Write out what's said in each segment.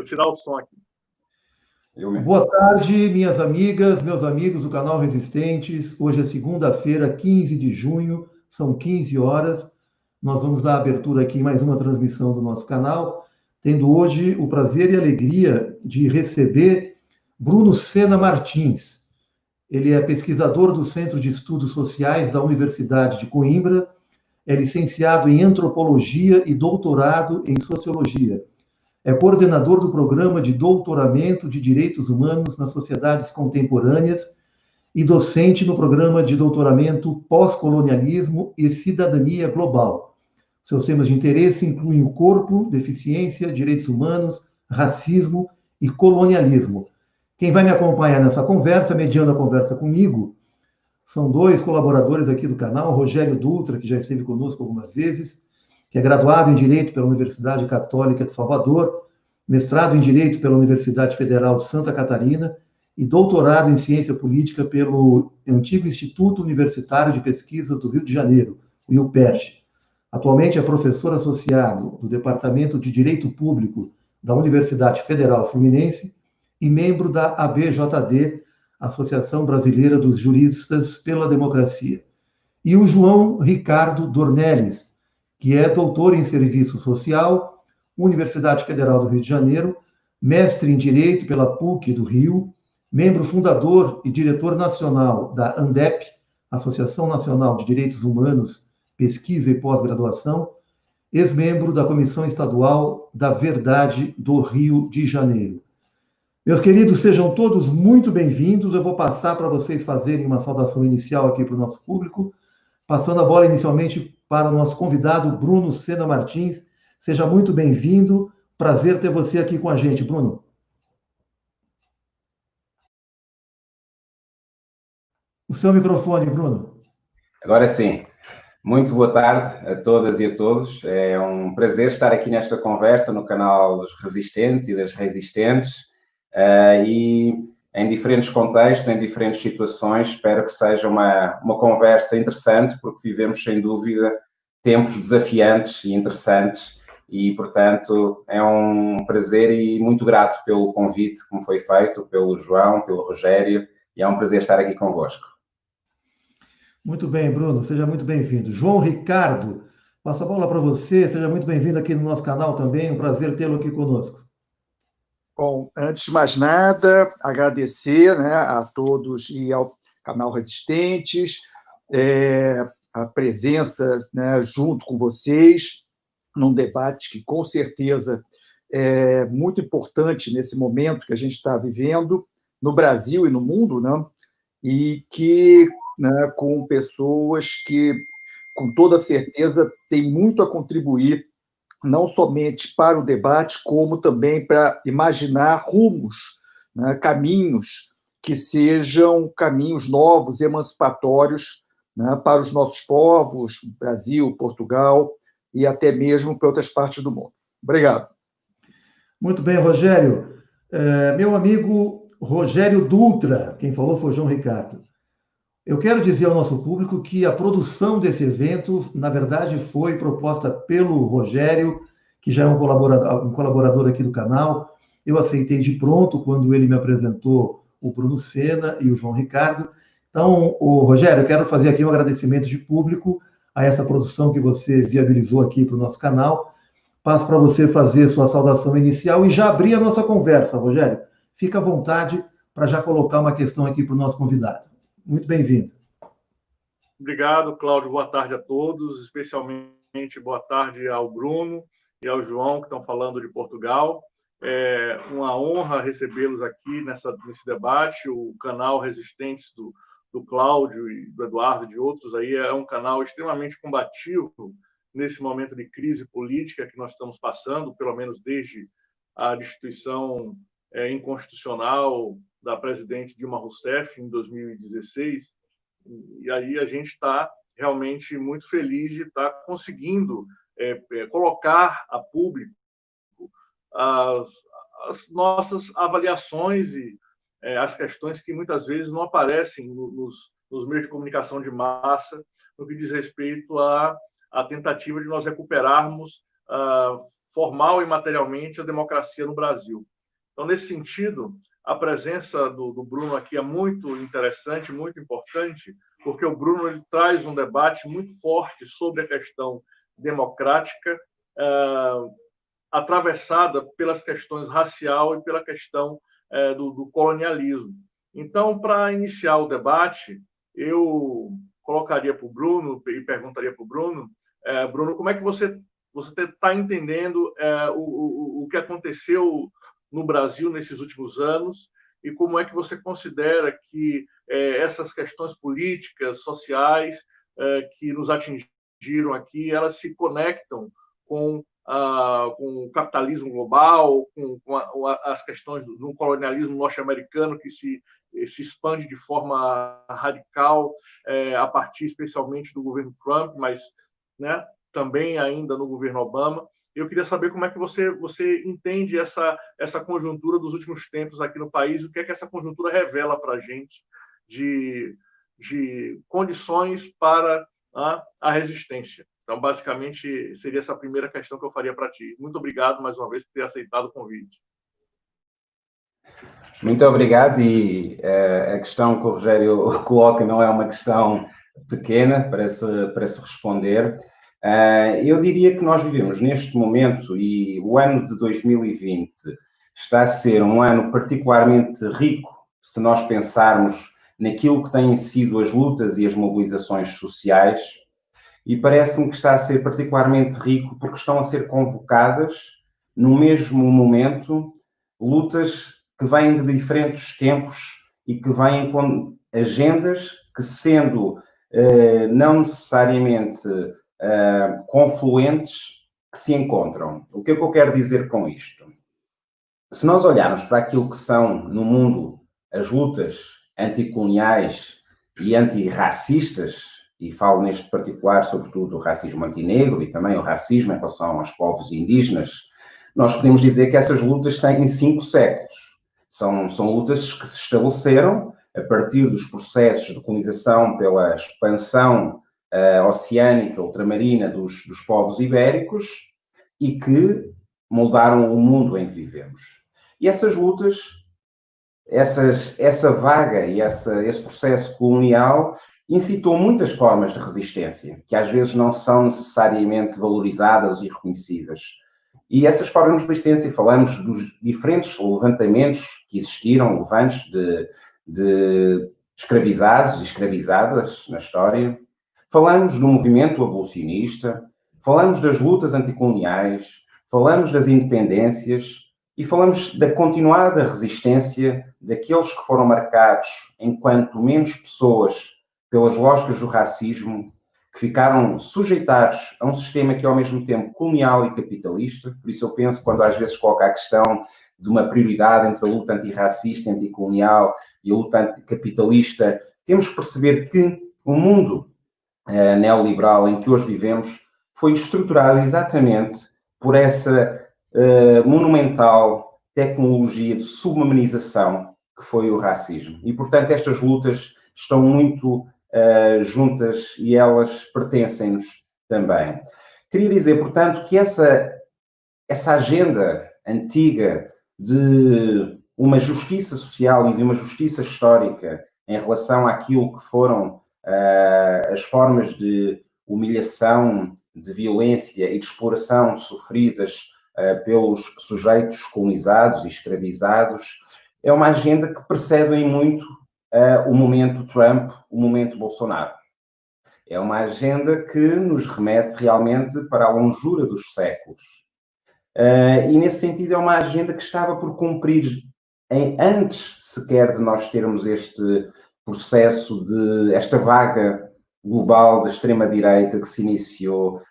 eu tirar o som aqui. Boa tarde, minhas amigas, meus amigos do canal Resistentes. Hoje é segunda-feira, 15 de junho, são 15 horas. Nós vamos dar abertura aqui em mais uma transmissão do nosso canal, tendo hoje o prazer e a alegria de receber Bruno Sena Martins. Ele é pesquisador do Centro de Estudos Sociais da Universidade de Coimbra, é licenciado em Antropologia e doutorado em Sociologia. É coordenador do Programa de Doutoramento de Direitos Humanos nas Sociedades Contemporâneas e docente no Programa de Doutoramento Pós-Colonialismo e Cidadania Global. Seus temas de interesse incluem o corpo, deficiência, direitos humanos, racismo e colonialismo. Quem vai me acompanhar nessa conversa, mediando a conversa comigo, são dois colaboradores aqui do canal, Rogério Dutra, que já esteve conosco algumas vezes, que é graduado em Direito pela Universidade Católica de Salvador, mestrado em Direito pela Universidade Federal de Santa Catarina e doutorado em Ciência Política pelo antigo Instituto Universitário de Pesquisas do Rio de Janeiro, o IUPERJ. Atualmente é professor associado do Departamento de Direito Público da Universidade Federal Fluminense e membro da ABJD, Associação Brasileira dos Juristas pela Democracia. E o João Ricardo Dornelles, que é doutor em Serviço Social, Universidade Federal do Rio de Janeiro, mestre em Direito pela PUC do Rio, membro fundador e diretor nacional da ANDEP, Associação Nacional de Direitos Humanos, Pesquisa e Pós-Graduação, ex-membro da Comissão Estadual da Verdade do Rio de Janeiro. Meus queridos, sejam todos muito bem-vindos. Eu vou passar para vocês fazerem uma saudação inicial aqui para o nosso público, passando a bola inicialmente para o nosso convidado, Bruno Sena Martins. Seja muito bem-vindo. Prazer ter você aqui com a gente, Bruno. O seu microfone, Bruno. Agora sim. Muito boa tarde a todas e a todos. É um prazer estar aqui nesta conversa no canal dos Resistentes e das Resistentes e em diferentes contextos, em diferentes situações. Espero que seja uma conversa interessante, porque vivemos, sem dúvida, tempos desafiantes e interessantes e, portanto, é um prazer e muito grato pelo convite que me foi feito, pelo João, pelo Rogério, e é um prazer estar aqui convosco. Muito bem, Bruno, seja muito bem-vindo. João Ricardo, passo a bola para você, seja muito bem-vindo aqui no nosso canal também, um prazer tê-lo aqui conosco. Bom, antes de mais nada, agradecer, né, a todos e ao canal Resistentes, a presença, né, junto com vocês, num debate que, com certeza, é muito importante nesse momento que a gente está vivendo, no Brasil e no mundo, né, e que, né, com pessoas que, com toda certeza, têm muito a contribuir, não somente para o debate, como também para imaginar rumos, né, caminhos que sejam caminhos novos, emancipatórios, né, para os nossos povos, Brasil, Portugal e até mesmo para outras partes do mundo. Obrigado. Muito bem, Rogério. Meu amigo Rogério Dutra, quem falou foi o João Ricardo. Eu quero dizer ao nosso público que a produção desse evento, na verdade, foi proposta pelo Rogério, que já é um colaborador aqui do canal. Eu aceitei de pronto quando ele me apresentou o Bruno Sena e o João Ricardo. Então, Rogério, eu quero fazer aqui um agradecimento de público a essa produção que você viabilizou aqui para o nosso canal. Passo para você fazer sua saudação inicial e já abrir a nossa conversa, Rogério. Fica à vontade para já colocar uma questão aqui para o nosso convidado. Muito bem-vindo. Obrigado, Cláudio. Boa tarde a todos, especialmente boa tarde ao Bruno e ao João, que estão falando de Portugal. É uma honra recebê-los aqui nesse debate. O canal Resistentes do Cláudio e do Eduardo e de outros aí é um canal extremamente combativo nesse momento de crise política que nós estamos passando, pelo menos desde a destituição inconstitucional da presidente Dilma Rousseff em 2016, e aí a gente está realmente muito feliz de estar conseguindo colocar a público as nossas avaliações e as questões que muitas vezes não aparecem nos meios de comunicação de massa, no que diz respeito à tentativa de nós recuperarmos formal e materialmente a democracia no Brasil. Então, nesse sentido, a presença do Bruno aqui é muito interessante, muito importante, porque o Bruno ele traz um debate muito forte sobre a questão democrática, atravessada pelas questões racial e pela questão do colonialismo. Então, para iniciar o debate, eu colocaria para o Bruno e perguntaria para o Bruno, Bruno, como é que você está entendendo o que aconteceu no Brasil nesses últimos anos e como é que você considera que essas questões políticas, sociais que nos atingiram aqui, elas se conectam com o capitalismo global, com as questões do colonialismo norte-americano que se expande de forma radical a partir especialmente do governo Trump, mas né, também ainda no governo Obama. Eu queria saber como é que você entende essa conjuntura dos últimos tempos aqui no país, o que é que essa conjuntura revela para a gente de condições para a resistência. Então, basicamente, seria essa a primeira questão que eu faria para ti. Muito obrigado, mais uma vez, por ter aceitado o convite. Muito obrigado, e a questão que o Rogério coloca não é uma questão pequena para se responder. Eu diria que nós vivemos neste momento, e o ano de 2020 está a ser um ano particularmente rico, se nós pensarmos naquilo que têm sido as lutas e as mobilizações sociais, e parece-me que está a ser particularmente rico porque estão a ser convocadas, no mesmo momento, lutas que vêm de diferentes tempos e que vêm com agendas que, sendo não necessariamente confluentes, que se encontram. O que é que eu quero dizer com isto? Se nós olharmos para aquilo que são, no mundo, as lutas anticoloniais e antirracistas, e falo neste particular, sobretudo, do racismo antinegro e também o racismo em relação aos povos indígenas, nós podemos dizer que essas lutas têm 5 séculos. São lutas que se estabeleceram a partir dos processos de colonização pela expansão oceânica, ultramarina dos povos ibéricos e que moldaram o mundo em que vivemos. E essas lutas, essa vaga e esse processo colonial incitou muitas formas de resistência, que às vezes não são necessariamente valorizadas e reconhecidas. E essas formas de resistência, falamos dos diferentes levantamentos que existiram, levantes de escravizados e escravizadas na história. Falamos do movimento abolicionista, falamos das lutas anticoloniais, falamos das independências e falamos da continuada resistência daqueles que foram marcados enquanto menos pessoas pelas lógicas do racismo, que ficaram sujeitados a um sistema que é ao mesmo tempo colonial e capitalista. Por isso eu penso, quando às vezes coloca a questão de uma prioridade entre a luta antirracista, anticolonial e a luta anticapitalista, temos que perceber que o mundo neoliberal em que hoje vivemos foi estruturado exatamente por essa monumental tecnologia de subhumanização que foi o racismo. E, portanto, estas lutas estão muito juntas e elas pertencem-nos também. Queria dizer, portanto, que essa agenda antiga de uma justiça social e de uma justiça histórica em relação àquilo que foram as formas de humilhação, de violência e de exploração sofridas pelos sujeitos colonizados e escravizados, é uma agenda que precede em muito o momento Trump, o momento Bolsonaro. É uma agenda que nos remete realmente para a longura dos séculos. E, nesse sentido, é uma agenda que estava por cumprir antes sequer de nós termos este processo esta vaga global da extrema-direita que se iniciou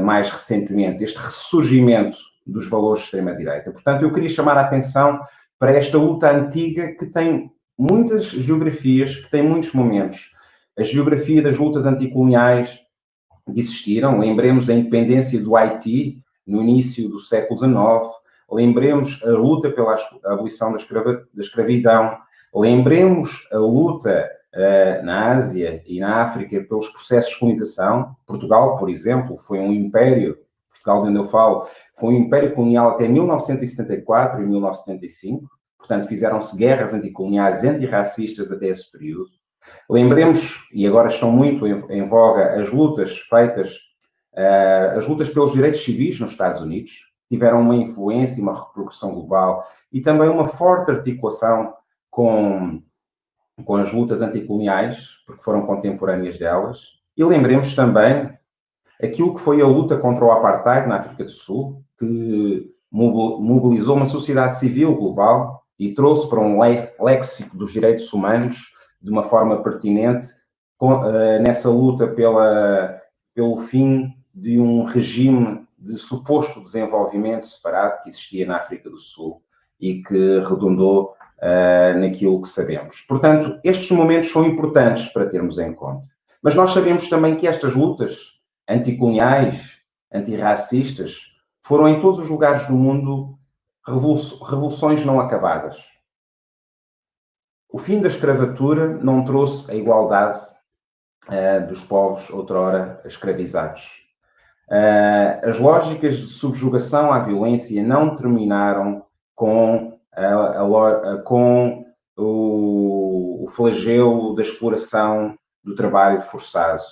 mais recentemente, este ressurgimento dos valores de extrema-direita. Portanto, eu queria chamar a atenção para esta luta antiga que tem muitas geografias, que tem muitos momentos. A geografia das lutas anticoloniais que existiram, lembremos da independência do Haiti no início do século XIX, lembremos a luta pela abolição da escravidão, lembremos a luta na Ásia e na África pelos processos de colonização. Portugal, por exemplo, foi um império, Portugal, de onde eu falo, foi um império colonial até 1974 e 1975. Portanto, fizeram-se guerras anticoloniais, antirracistas até esse período. Lembremos, e agora estão muito em voga, as lutas feitas, as lutas pelos direitos civis nos Estados Unidos, tiveram uma influência e uma repercussão global, e também uma forte articulação com as lutas anticoloniais, porque foram contemporâneas delas. E lembremos também aquilo que foi a luta contra o apartheid na África do Sul, que mobilizou uma sociedade civil global e trouxe para um léxico dos direitos humanos de uma forma pertinente nessa luta pelo fim de um regime de suposto desenvolvimento separado que existia na África do Sul e que redundou naquilo que sabemos. Portanto, estes momentos são importantes para termos em conta. Mas nós sabemos também que estas lutas anticoloniais, antirracistas, foram em todos os lugares do mundo revoluções não acabadas. O fim da escravatura não trouxe a igualdade dos povos outrora escravizados. As lógicas de subjugação à violência não terminaram com o flagelo da exploração do trabalho forçado.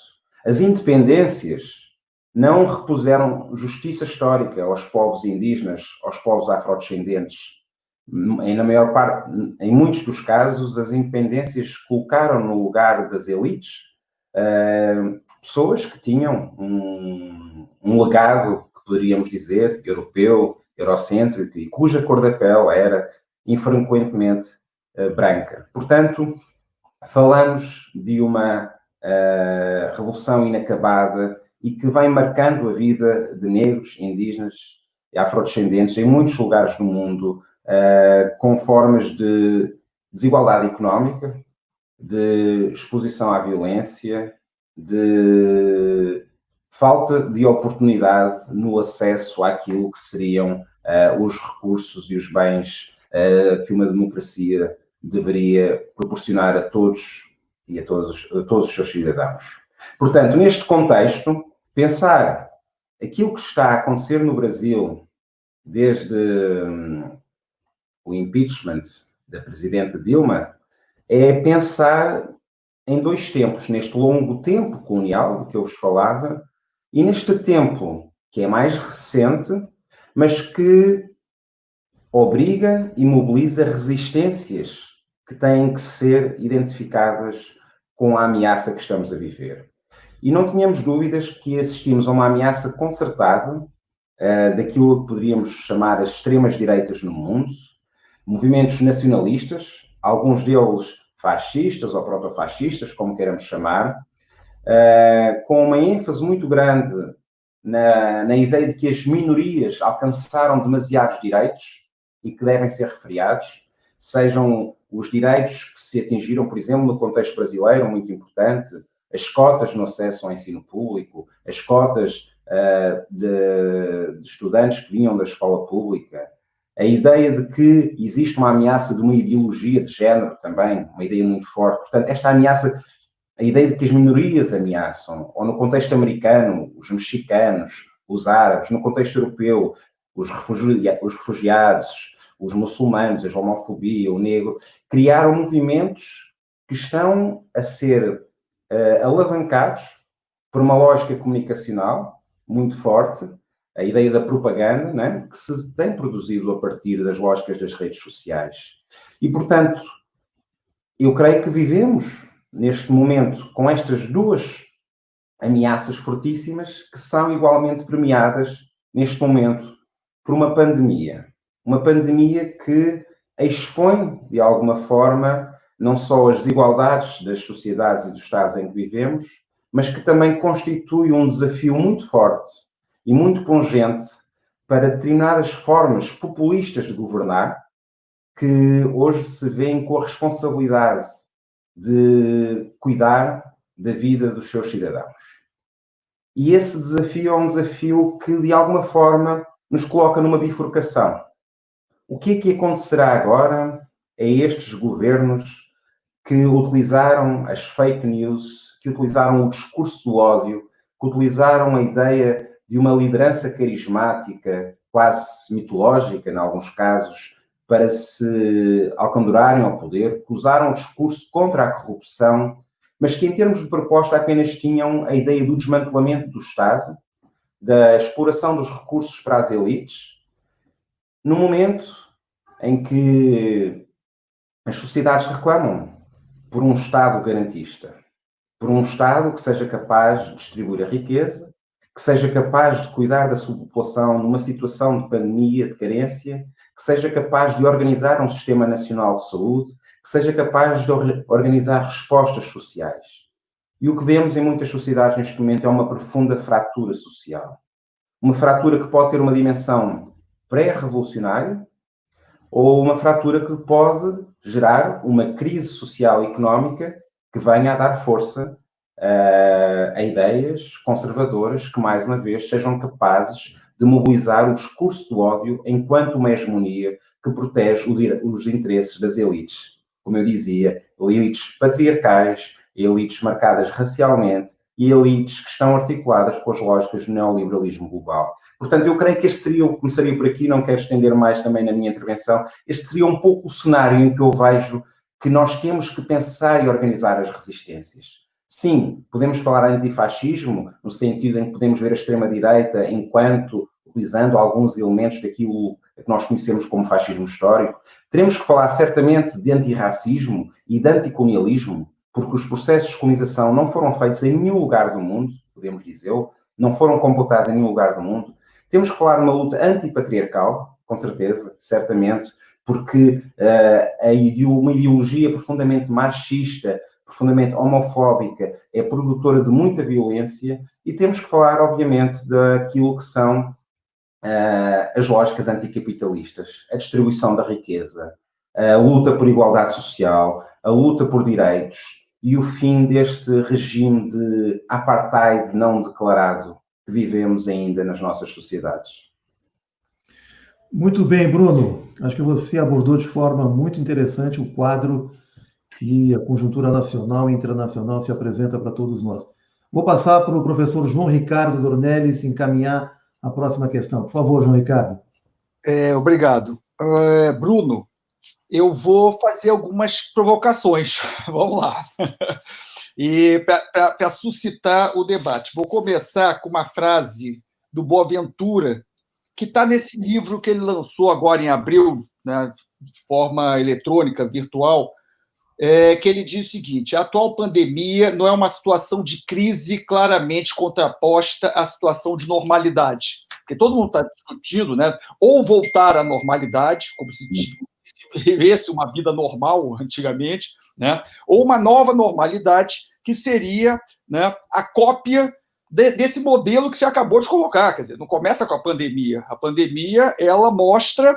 As independências não repuseram justiça histórica aos povos indígenas, aos povos afrodescendentes. Em muitos dos casos, as independências colocaram no lugar das elites pessoas que tinham um legado, que poderíamos dizer, europeu, eurocêntrico, e cuja cor da pele era infrequentemente branca. Portanto, falamos de uma revolução inacabada e que vem marcando a vida de negros, indígenas e afrodescendentes em muitos lugares do mundo, com formas de desigualdade económica, de exposição à violência, de falta de oportunidade no acesso àquilo que seriam os recursos e os bens que uma democracia deveria proporcionar a todos e a todos os seus cidadãos. Portanto, neste contexto, pensar aquilo que está a acontecer no Brasil desde o impeachment da presidente Dilma é pensar em dois tempos, neste longo tempo colonial de que eu vos falava e neste tempo que é mais recente, mas que obriga e mobiliza resistências que têm que ser identificadas com a ameaça que estamos a viver. E não tínhamos dúvidas que assistimos a uma ameaça concertada daquilo que poderíamos chamar as extremas-direitas no mundo, movimentos nacionalistas, alguns deles fascistas ou protofascistas, como queiramos chamar, com uma ênfase muito grande na ideia de que as minorias alcançaram demasiados direitos e que devem ser referiados, sejam os direitos que se atingiram, por exemplo, no contexto brasileiro, muito importante, as cotas no acesso ao ensino público, as cotas de estudantes que vinham da escola pública, a ideia de que existe uma ameaça de uma ideologia de género também, uma ideia muito forte. Portanto, esta ameaça, a ideia de que as minorias ameaçam, ou no contexto americano, os mexicanos, os árabes, no contexto europeu, os refugiados, os muçulmanos, a homofobia, o negro, criaram movimentos que estão a ser alavancados por uma lógica comunicacional muito forte, a ideia da propaganda, né, que se tem produzido a partir das lógicas das redes sociais. E, portanto, eu creio que vivemos, neste momento, com estas duas ameaças fortíssimas que são igualmente premiadas, neste momento, por uma pandemia. Uma pandemia que expõe, de alguma forma, não só as desigualdades das sociedades e dos Estados em que vivemos, mas que também constitui um desafio muito forte e muito pungente para determinadas formas populistas de governar, que hoje se veem com a responsabilidade de cuidar da vida dos seus cidadãos. E esse desafio é um desafio que, de alguma forma, nos coloca numa bifurcação. O que é que acontecerá agora a estes governos que utilizaram as fake news, que utilizaram o discurso do ódio, que utilizaram a ideia de uma liderança carismática, quase mitológica, em alguns casos, para se alcandorarem ao poder, que usaram o discurso contra a corrupção, mas que, em termos de proposta, apenas tinham a ideia do desmantelamento do Estado, da exploração dos recursos para as elites, no momento em que as sociedades reclamam por um Estado garantista, por um Estado que seja capaz de distribuir a riqueza, que seja capaz de cuidar da sua população numa situação de pandemia, de carência, que seja capaz de organizar um sistema nacional de saúde, que seja capaz de organizar respostas sociais. E o que vemos em muitas sociedades neste momento é uma profunda fratura social. Uma fratura que pode ter uma dimensão pré-revolucionária ou uma fratura que pode gerar uma crise social e económica que venha a dar força a ideias conservadoras que, mais uma vez, sejam capazes de mobilizar o discurso do ódio enquanto uma hegemonia que protege os interesses das elites. Como eu dizia, elites patriarcais, elites marcadas racialmente e elites que estão articuladas com as lógicas do neoliberalismo global. Portanto, eu creio que este seria, eu começaria por aqui, não quero estender mais também na minha intervenção, este seria um pouco o cenário em que eu vejo que nós temos que pensar e organizar as resistências. Sim, podemos falar antifascismo, no sentido em que podemos ver a extrema-direita enquanto utilizando alguns elementos daquilo que nós conhecemos como fascismo histórico. Teremos que falar certamente de antirracismo e de anticolonialismo, porque os processos de colonização não foram feitos em nenhum lugar do mundo, podemos dizê-lo, não foram completados em nenhum lugar do mundo. Temos que falar de uma luta antipatriarcal, com certeza, certamente, porque uma ideologia profundamente machista, profundamente homofóbica, é produtora de muita violência, e temos que falar, obviamente, daquilo que são as lógicas anticapitalistas, a distribuição da riqueza, a luta por igualdade social, a luta por direitos e o fim deste regime de apartheid não declarado que vivemos ainda nas nossas sociedades. Muito bem, Bruno. Acho que você abordou de forma muito interessante o quadro que a conjuntura nacional e internacional se apresenta para todos nós. Vou passar para o professor João Ricardo Dornelles encaminhar a próxima questão. Por favor, João Ricardo. Obrigado. Bruno, eu vou fazer algumas provocações. Vamos lá. E para suscitar o debate. Vou começar com uma frase do Boaventura, que está nesse livro que ele lançou agora em abril, né, de forma eletrônica, virtual, que ele diz o seguinte: a atual pandemia não é uma situação de crise claramente contraposta à situação de normalidade. Porque todo mundo está discutindo, né, ou voltar à normalidade, como se vivesse uma vida normal antigamente, né, ou uma nova normalidade, que seria, né, a cópia desse modelo que você acabou de colocar. Quer dizer, não começa com a pandemia. A pandemia, ela mostra,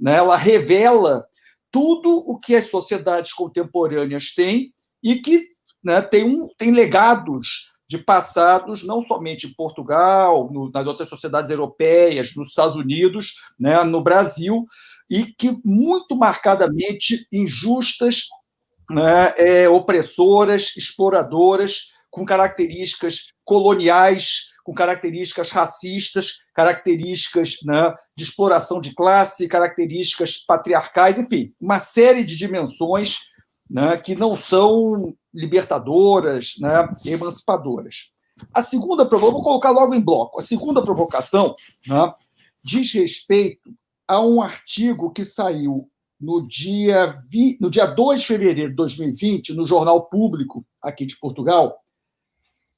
né, ela revela tudo o que as sociedades contemporâneas têm e que, né, tem legados de passados, não somente em Portugal, nas outras sociedades europeias, nos Estados Unidos, né, no Brasil, e que muito marcadamente injustas, né, opressoras, exploradoras, com características coloniais, com características racistas, características, né, de exploração de classe, características patriarcais, enfim, uma série de dimensões, né, que não são libertadoras, né, emancipadoras. A segunda provocação, vou colocar logo em bloco, a segunda provocação, né, diz respeito a um artigo que saiu no dia 2 de fevereiro de 2020, no Jornal Público, aqui de Portugal,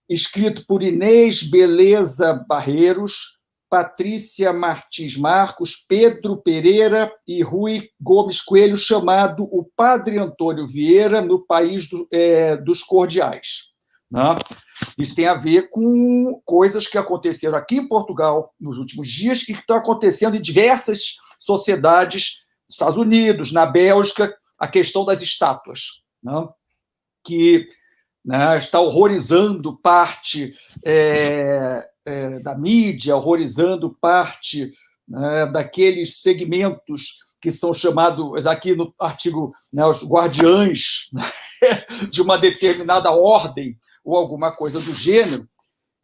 escrito por Inês Beleza Barreiros, Patrícia Martins Marcos, Pedro Pereira e Rui Gomes Coelho, chamado O Padre Antônio Vieira no País dos Cordiais. Né? Isso tem a ver com coisas que aconteceram aqui em Portugal nos últimos dias e que estão acontecendo em diversas sociedades, nos Estados Unidos, na Bélgica, a questão das estátuas, né? Que, né, está horrorizando parte da mídia, horrorizando parte, né, daqueles segmentos que são chamados, aqui no artigo, né, os guardiães, né, de uma determinada ordem ou alguma coisa do gênero,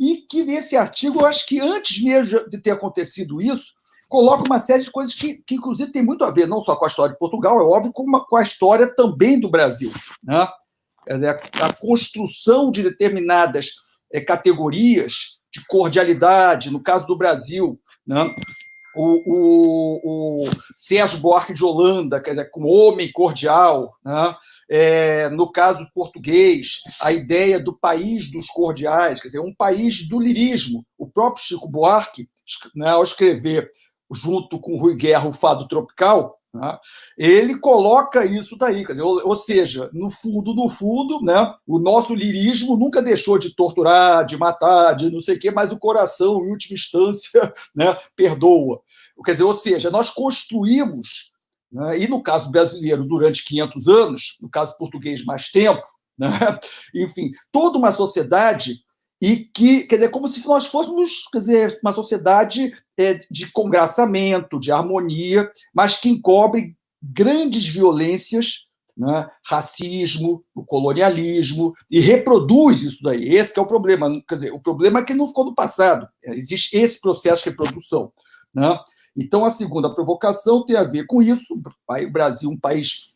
e que nesse artigo, eu acho que antes mesmo de ter acontecido isso, coloca uma série de coisas que inclusive, tem muito a ver, não só com a história de Portugal, é óbvio, como com a história também do Brasil, né? Quer dizer, a construção de determinadas categorias de cordialidade, no caso do Brasil, né? O Sérgio Buarque de Holanda, quer dizer, como homem cordial, né? No caso português, a ideia do país dos cordiais, quer dizer, um país do lirismo. O próprio Chico Buarque, né, ao escrever junto com Rui Guerra o Fado Tropical, né, ele coloca isso daí, quer dizer, ou seja, no fundo, né, o nosso lirismo nunca deixou de torturar, de matar, de não sei o quê, mas o coração, em última instância, né, perdoa. Quer dizer, ou seja, nós construímos, né, e no caso brasileiro, durante 500 anos, no caso português, mais tempo, né, enfim, toda uma sociedade e que, quer dizer, como se nós fôssemos, quer dizer, uma sociedade de congraçamento, de harmonia, mas que encobre grandes violências, né, racismo, o colonialismo, e reproduz isso daí. Esse que é o problema. Quer dizer, o problema é que não ficou no passado. Existe esse processo de reprodução, né? Então, a segunda provocação tem a ver com isso. O Brasil, um país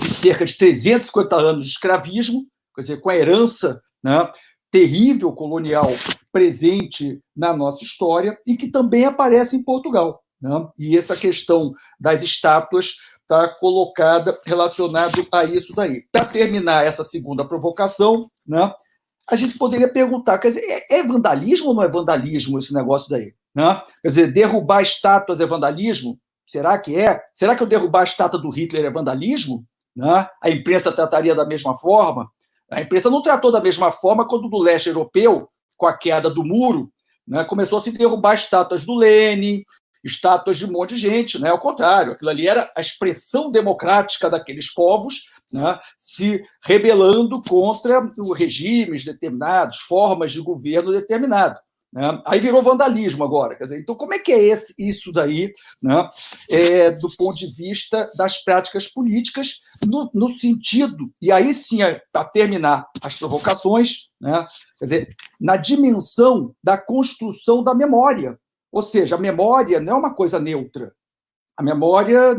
de cerca de 350 anos de escravismo, quer dizer, com a herança, né, terrível colonial presente na nossa história e que também aparece em Portugal, né? E essa questão das estátuas está colocada relacionado a isso daí. Para terminar essa segunda provocação, né, a gente poderia perguntar, quer dizer, é vandalismo ou não é vandalismo esse negócio daí? Né? Quer dizer, derrubar estátuas é vandalismo? Será que é? Será que eu derrubar a estátua do Hitler é vandalismo? Né? A imprensa trataria da mesma forma? A imprensa não tratou da mesma forma quando do leste europeu, com a queda do muro, né, começou a se derrubar estátuas do Lenin, estátuas de um monte de gente, né? Ao contrário, aquilo ali era a expressão democrática daqueles povos, né, se rebelando contra regimes determinados, formas de governo determinado. Né? Aí virou vandalismo agora. Quer dizer, então, como é que é isso daí, né, do ponto de vista das práticas políticas, no sentido, e aí sim, para terminar as provocações, né, quer dizer, na dimensão da construção da memória. Ou seja, a memória não é uma coisa neutra. A memória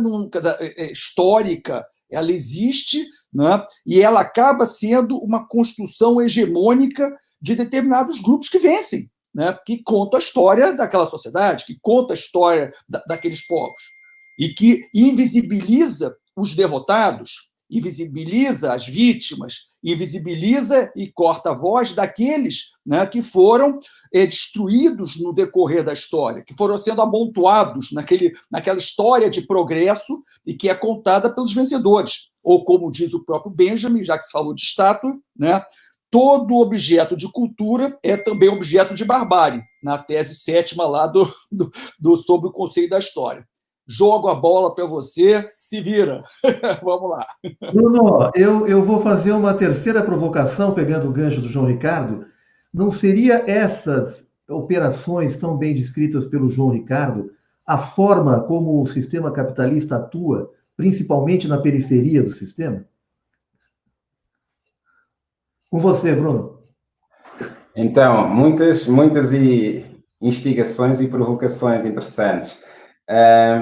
histórica, ela existe, né, e ela acaba sendo uma construção hegemônica de determinados grupos que vencem, né, que conta a história daquela sociedade, que conta a história daqueles povos, e que invisibiliza os derrotados, invisibiliza as vítimas, invisibiliza e corta a voz daqueles, né, que foram destruídos no decorrer da história, que foram sendo amontoados naquela história de progresso e que é contada pelos vencedores. Ou, como diz o próprio Benjamin, já que se falou de estátua, né, todo objeto de cultura é também objeto de barbárie, na tese 7ª lá sobre o conceito da história. Jogo a bola para você, se vira. Vamos lá. Bruno, eu vou fazer uma terceira provocação, pegando o gancho do João Ricardo. Não seria essas operações tão bem descritas pelo João Ricardo a forma como o sistema capitalista atua, principalmente na periferia do sistema? Com você, Bruno. Então, muitas instigações e provocações interessantes. É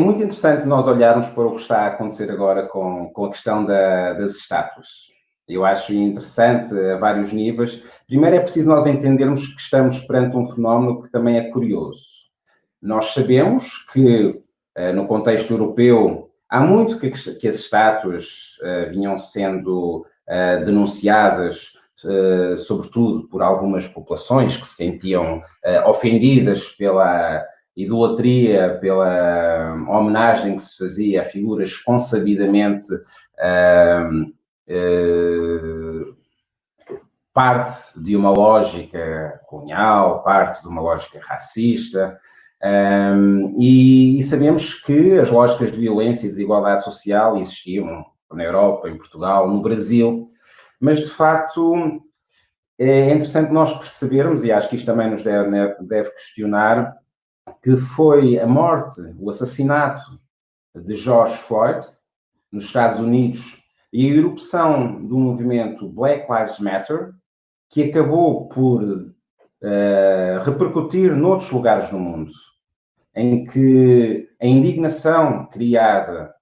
muito interessante nós olharmos para o que está a acontecer agora com a questão das estátuas. Eu acho interessante a vários níveis. Primeiro é preciso nós entendermos que estamos perante um fenómeno que também é curioso. Nós sabemos que, no contexto europeu, há muito que as estátuas vinham sendo denunciadas, sobretudo por algumas populações que se sentiam ofendidas pela idolatria, pela homenagem que se fazia a figuras consabidamente parte de uma lógica colonial, parte de uma lógica racista, e sabemos que as lógicas de violência e desigualdade social existiam na Europa, em Portugal, no Brasil, mas de facto é interessante nós percebermos, e acho que isto também nos deve questionar, que foi a morte, o assassinato de George Floyd nos Estados Unidos e a erupção do movimento Black Lives Matter que acabou por repercutir noutros lugares do mundo, em que a indignação criada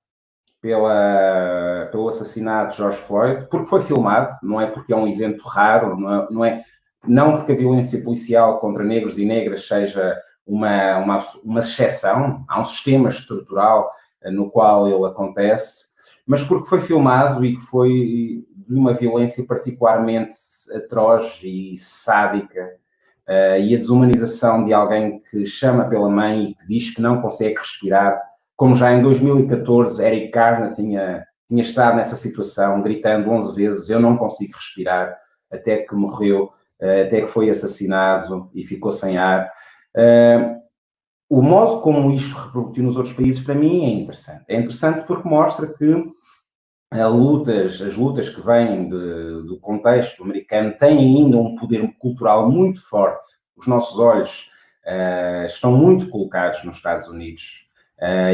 pelo assassinato de George Floyd, porque foi filmado, não é porque é um evento raro, não porque a violência policial contra negros e negras seja uma exceção, há um sistema estrutural no qual ele acontece, mas porque foi filmado e que foi de uma violência particularmente atroz e sádica, e a desumanização de alguém que chama pela mãe e que diz que não consegue respirar, como já em 2014 Eric Garner tinha estado nessa situação, gritando 11 vezes, eu não consigo respirar, até que morreu, até que foi assassinado e ficou sem ar. O modo como isto repercutiu nos outros países, para mim, é interessante. É interessante porque mostra que as lutas que vêm do contexto americano têm ainda um poder cultural muito forte. Os nossos olhos estão muito colocados nos Estados Unidos,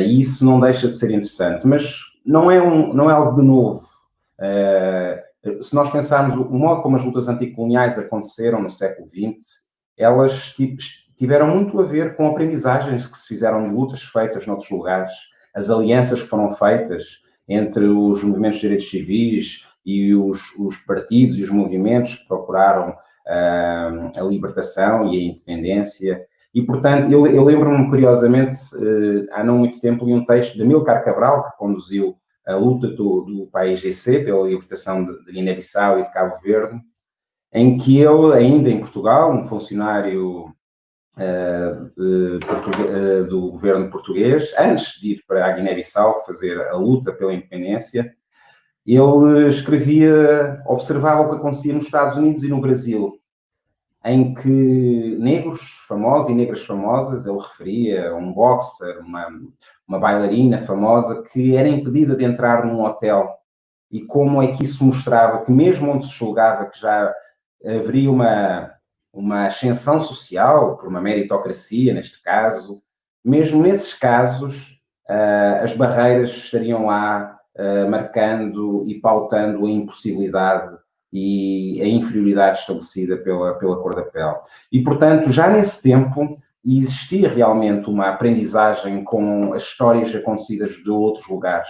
e isso não deixa de ser interessante, mas não é algo de novo. Se nós pensarmos o modo como as lutas anticoloniais aconteceram no século XX, elas tiveram muito a ver com aprendizagens que se fizeram de lutas feitas noutros lugares, as alianças que foram feitas entre os movimentos de direitos civis e os partidos e os movimentos que procuraram a libertação e a independência. E, portanto, eu lembro-me, curiosamente, há não muito tempo, li um texto de Amílcar Cabral, que conduziu a luta do PAIGC pela libertação de Guiné-Bissau e de Cabo Verde, em que ele, ainda em Portugal, um funcionário do governo português, antes de ir para a Guiné-Bissau fazer a luta pela independência, ele observava o que acontecia nos Estados Unidos e no Brasil, em que negros famosos e negras famosas, ele referia um boxer, uma bailarina famosa, que era impedida de entrar num hotel. E como é que isso mostrava que mesmo onde se julgava que já haveria uma ascensão social, por uma meritocracia, neste caso, mesmo nesses casos, as barreiras estariam lá marcando e pautando a impossibilidade e a inferioridade estabelecida pela cor da pele. E, portanto, já nesse tempo, existia realmente uma aprendizagem com as histórias acontecidas de outros lugares.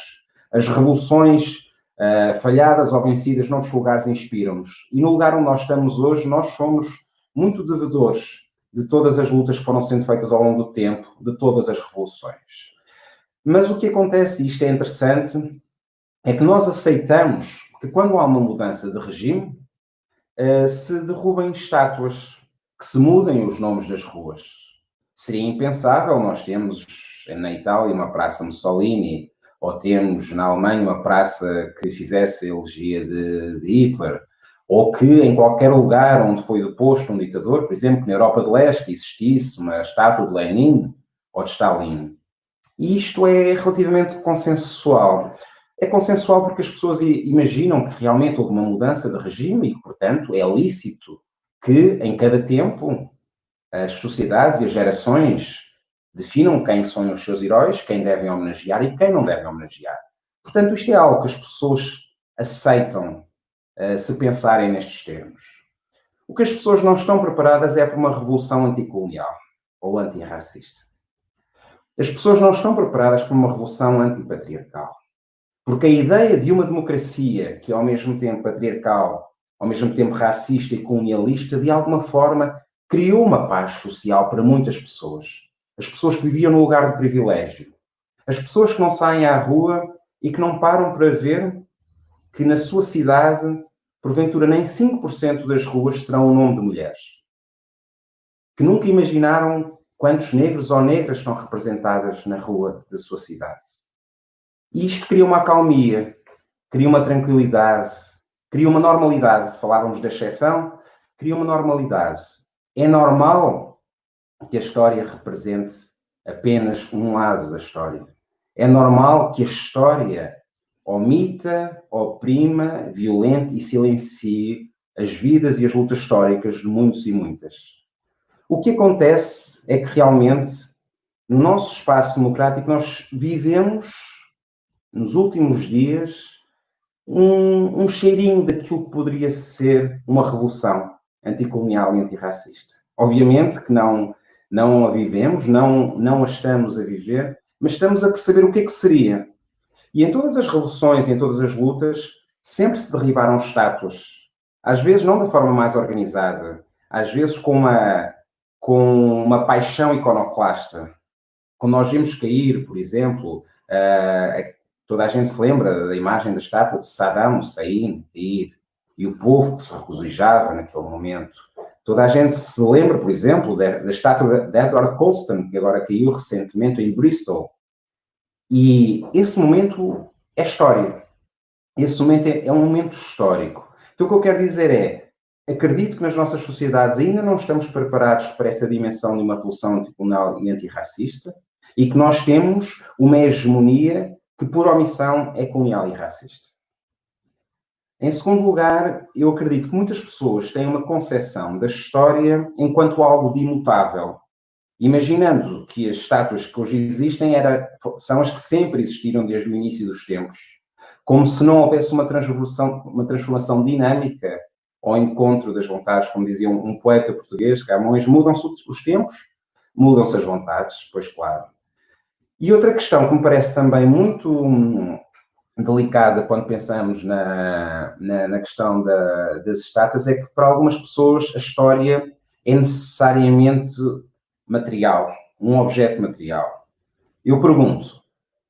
As revoluções falhadas ou vencidas noutros lugares inspiram-nos. E no lugar onde nós estamos hoje, nós somos muito devedores de todas as lutas que foram sendo feitas ao longo do tempo, de todas as revoluções. Mas o que acontece, e isto é interessante, é que nós aceitamos que quando há uma mudança de regime, se derrubem estátuas, que se mudem os nomes das ruas. Seria impensável, nós temos na Itália uma praça Mussolini, ou temos na Alemanha uma praça que fizesse a elegia de Hitler, ou que em qualquer lugar onde foi deposto um ditador, por exemplo, que na Europa de Leste existisse uma estátua de Lenin ou de Stalin. E isto é relativamente consensual. É consensual porque as pessoas imaginam que realmente houve uma mudança de regime e que, portanto, é lícito que, em cada tempo, as sociedades e as gerações definam quem são os seus heróis, quem devem homenagear e quem não devem homenagear. Portanto, isto é algo que as pessoas aceitam se pensarem nestes termos. O que as pessoas não estão preparadas é para uma revolução anticolonial ou antirracista. As pessoas não estão preparadas para uma revolução antipatriarcal. Porque a ideia de uma democracia que é ao mesmo tempo patriarcal, ao mesmo tempo racista e colonialista, de alguma forma criou uma paz social para muitas pessoas. As pessoas que viviam no lugar de privilégio. As pessoas que não saem à rua e que não param para ver que na sua cidade, porventura, nem 5% das ruas terão o nome de mulheres. Que nunca imaginaram quantos negros ou negras estão representadas na rua da sua cidade. E isto cria uma acalmia, cria uma tranquilidade, cria uma normalidade. Falávamos da exceção, cria uma normalidade. É normal que a história represente apenas um lado da história. É normal que a história omita, oprima, violente e silencie as vidas e as lutas históricas de muitos e muitas. O que acontece é que realmente, no nosso espaço democrático, nós vivemos, nos últimos dias, um cheirinho daquilo que poderia ser uma revolução. anticolonial e antirracista. Obviamente que não a vivemos, não a estamos a viver, mas estamos a perceber o que é que seria. E em todas as revoluções e em todas as lutas, sempre se derribaram estátuas. Às vezes não da forma mais organizada, às vezes com uma paixão iconoclasta. Quando nós vimos cair, por exemplo, toda a gente se lembra da imagem da estátua de Saddam Hussein cair, e o povo que se regozijava naquele momento. Toda a gente se lembra, por exemplo, da estátua de Edward Colston, que agora caiu recentemente em Bristol. E esse momento é história. Esse momento é um momento histórico. Então, o que eu quero dizer é, acredito que nas nossas sociedades ainda não estamos preparados para essa dimensão de uma revolução anticolonial e antirracista, e que nós temos uma hegemonia que, por omissão, é colonial e racista. Em segundo lugar, eu acredito que muitas pessoas têm uma concepção da história enquanto algo de imutável, imaginando que as estátuas que hoje existem são as que sempre existiram desde o início dos tempos, como se não houvesse uma transformação dinâmica ao encontro das vontades, como dizia um poeta português, Camões, mudam-se os tempos, mudam-se as vontades, pois claro. E outra questão que me parece também muito delicada quando pensamos na questão das estátuas é que para algumas pessoas a história é necessariamente material, um objeto material. Eu pergunto,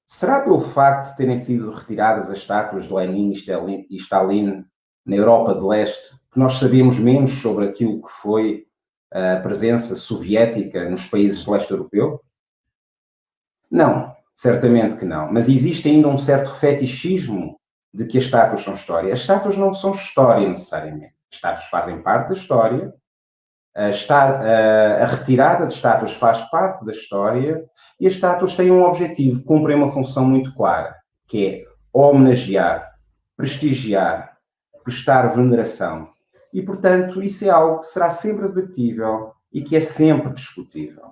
será pelo facto de terem sido retiradas as estátuas de Lenin e Stalin na Europa de Leste que nós sabemos menos sobre aquilo que foi a presença soviética nos países de leste europeu? Não, certamente que não. Mas existe ainda um certo fetichismo de que as estátuas são história. As estátuas não são história necessariamente. As estátuas fazem parte da história. A retirada de estátuas faz parte da história e as estátuas têm um objetivo, cumprem uma função muito clara, que é homenagear, prestigiar, prestar veneração. E, portanto, isso é algo que será sempre debatível e que é sempre discutível.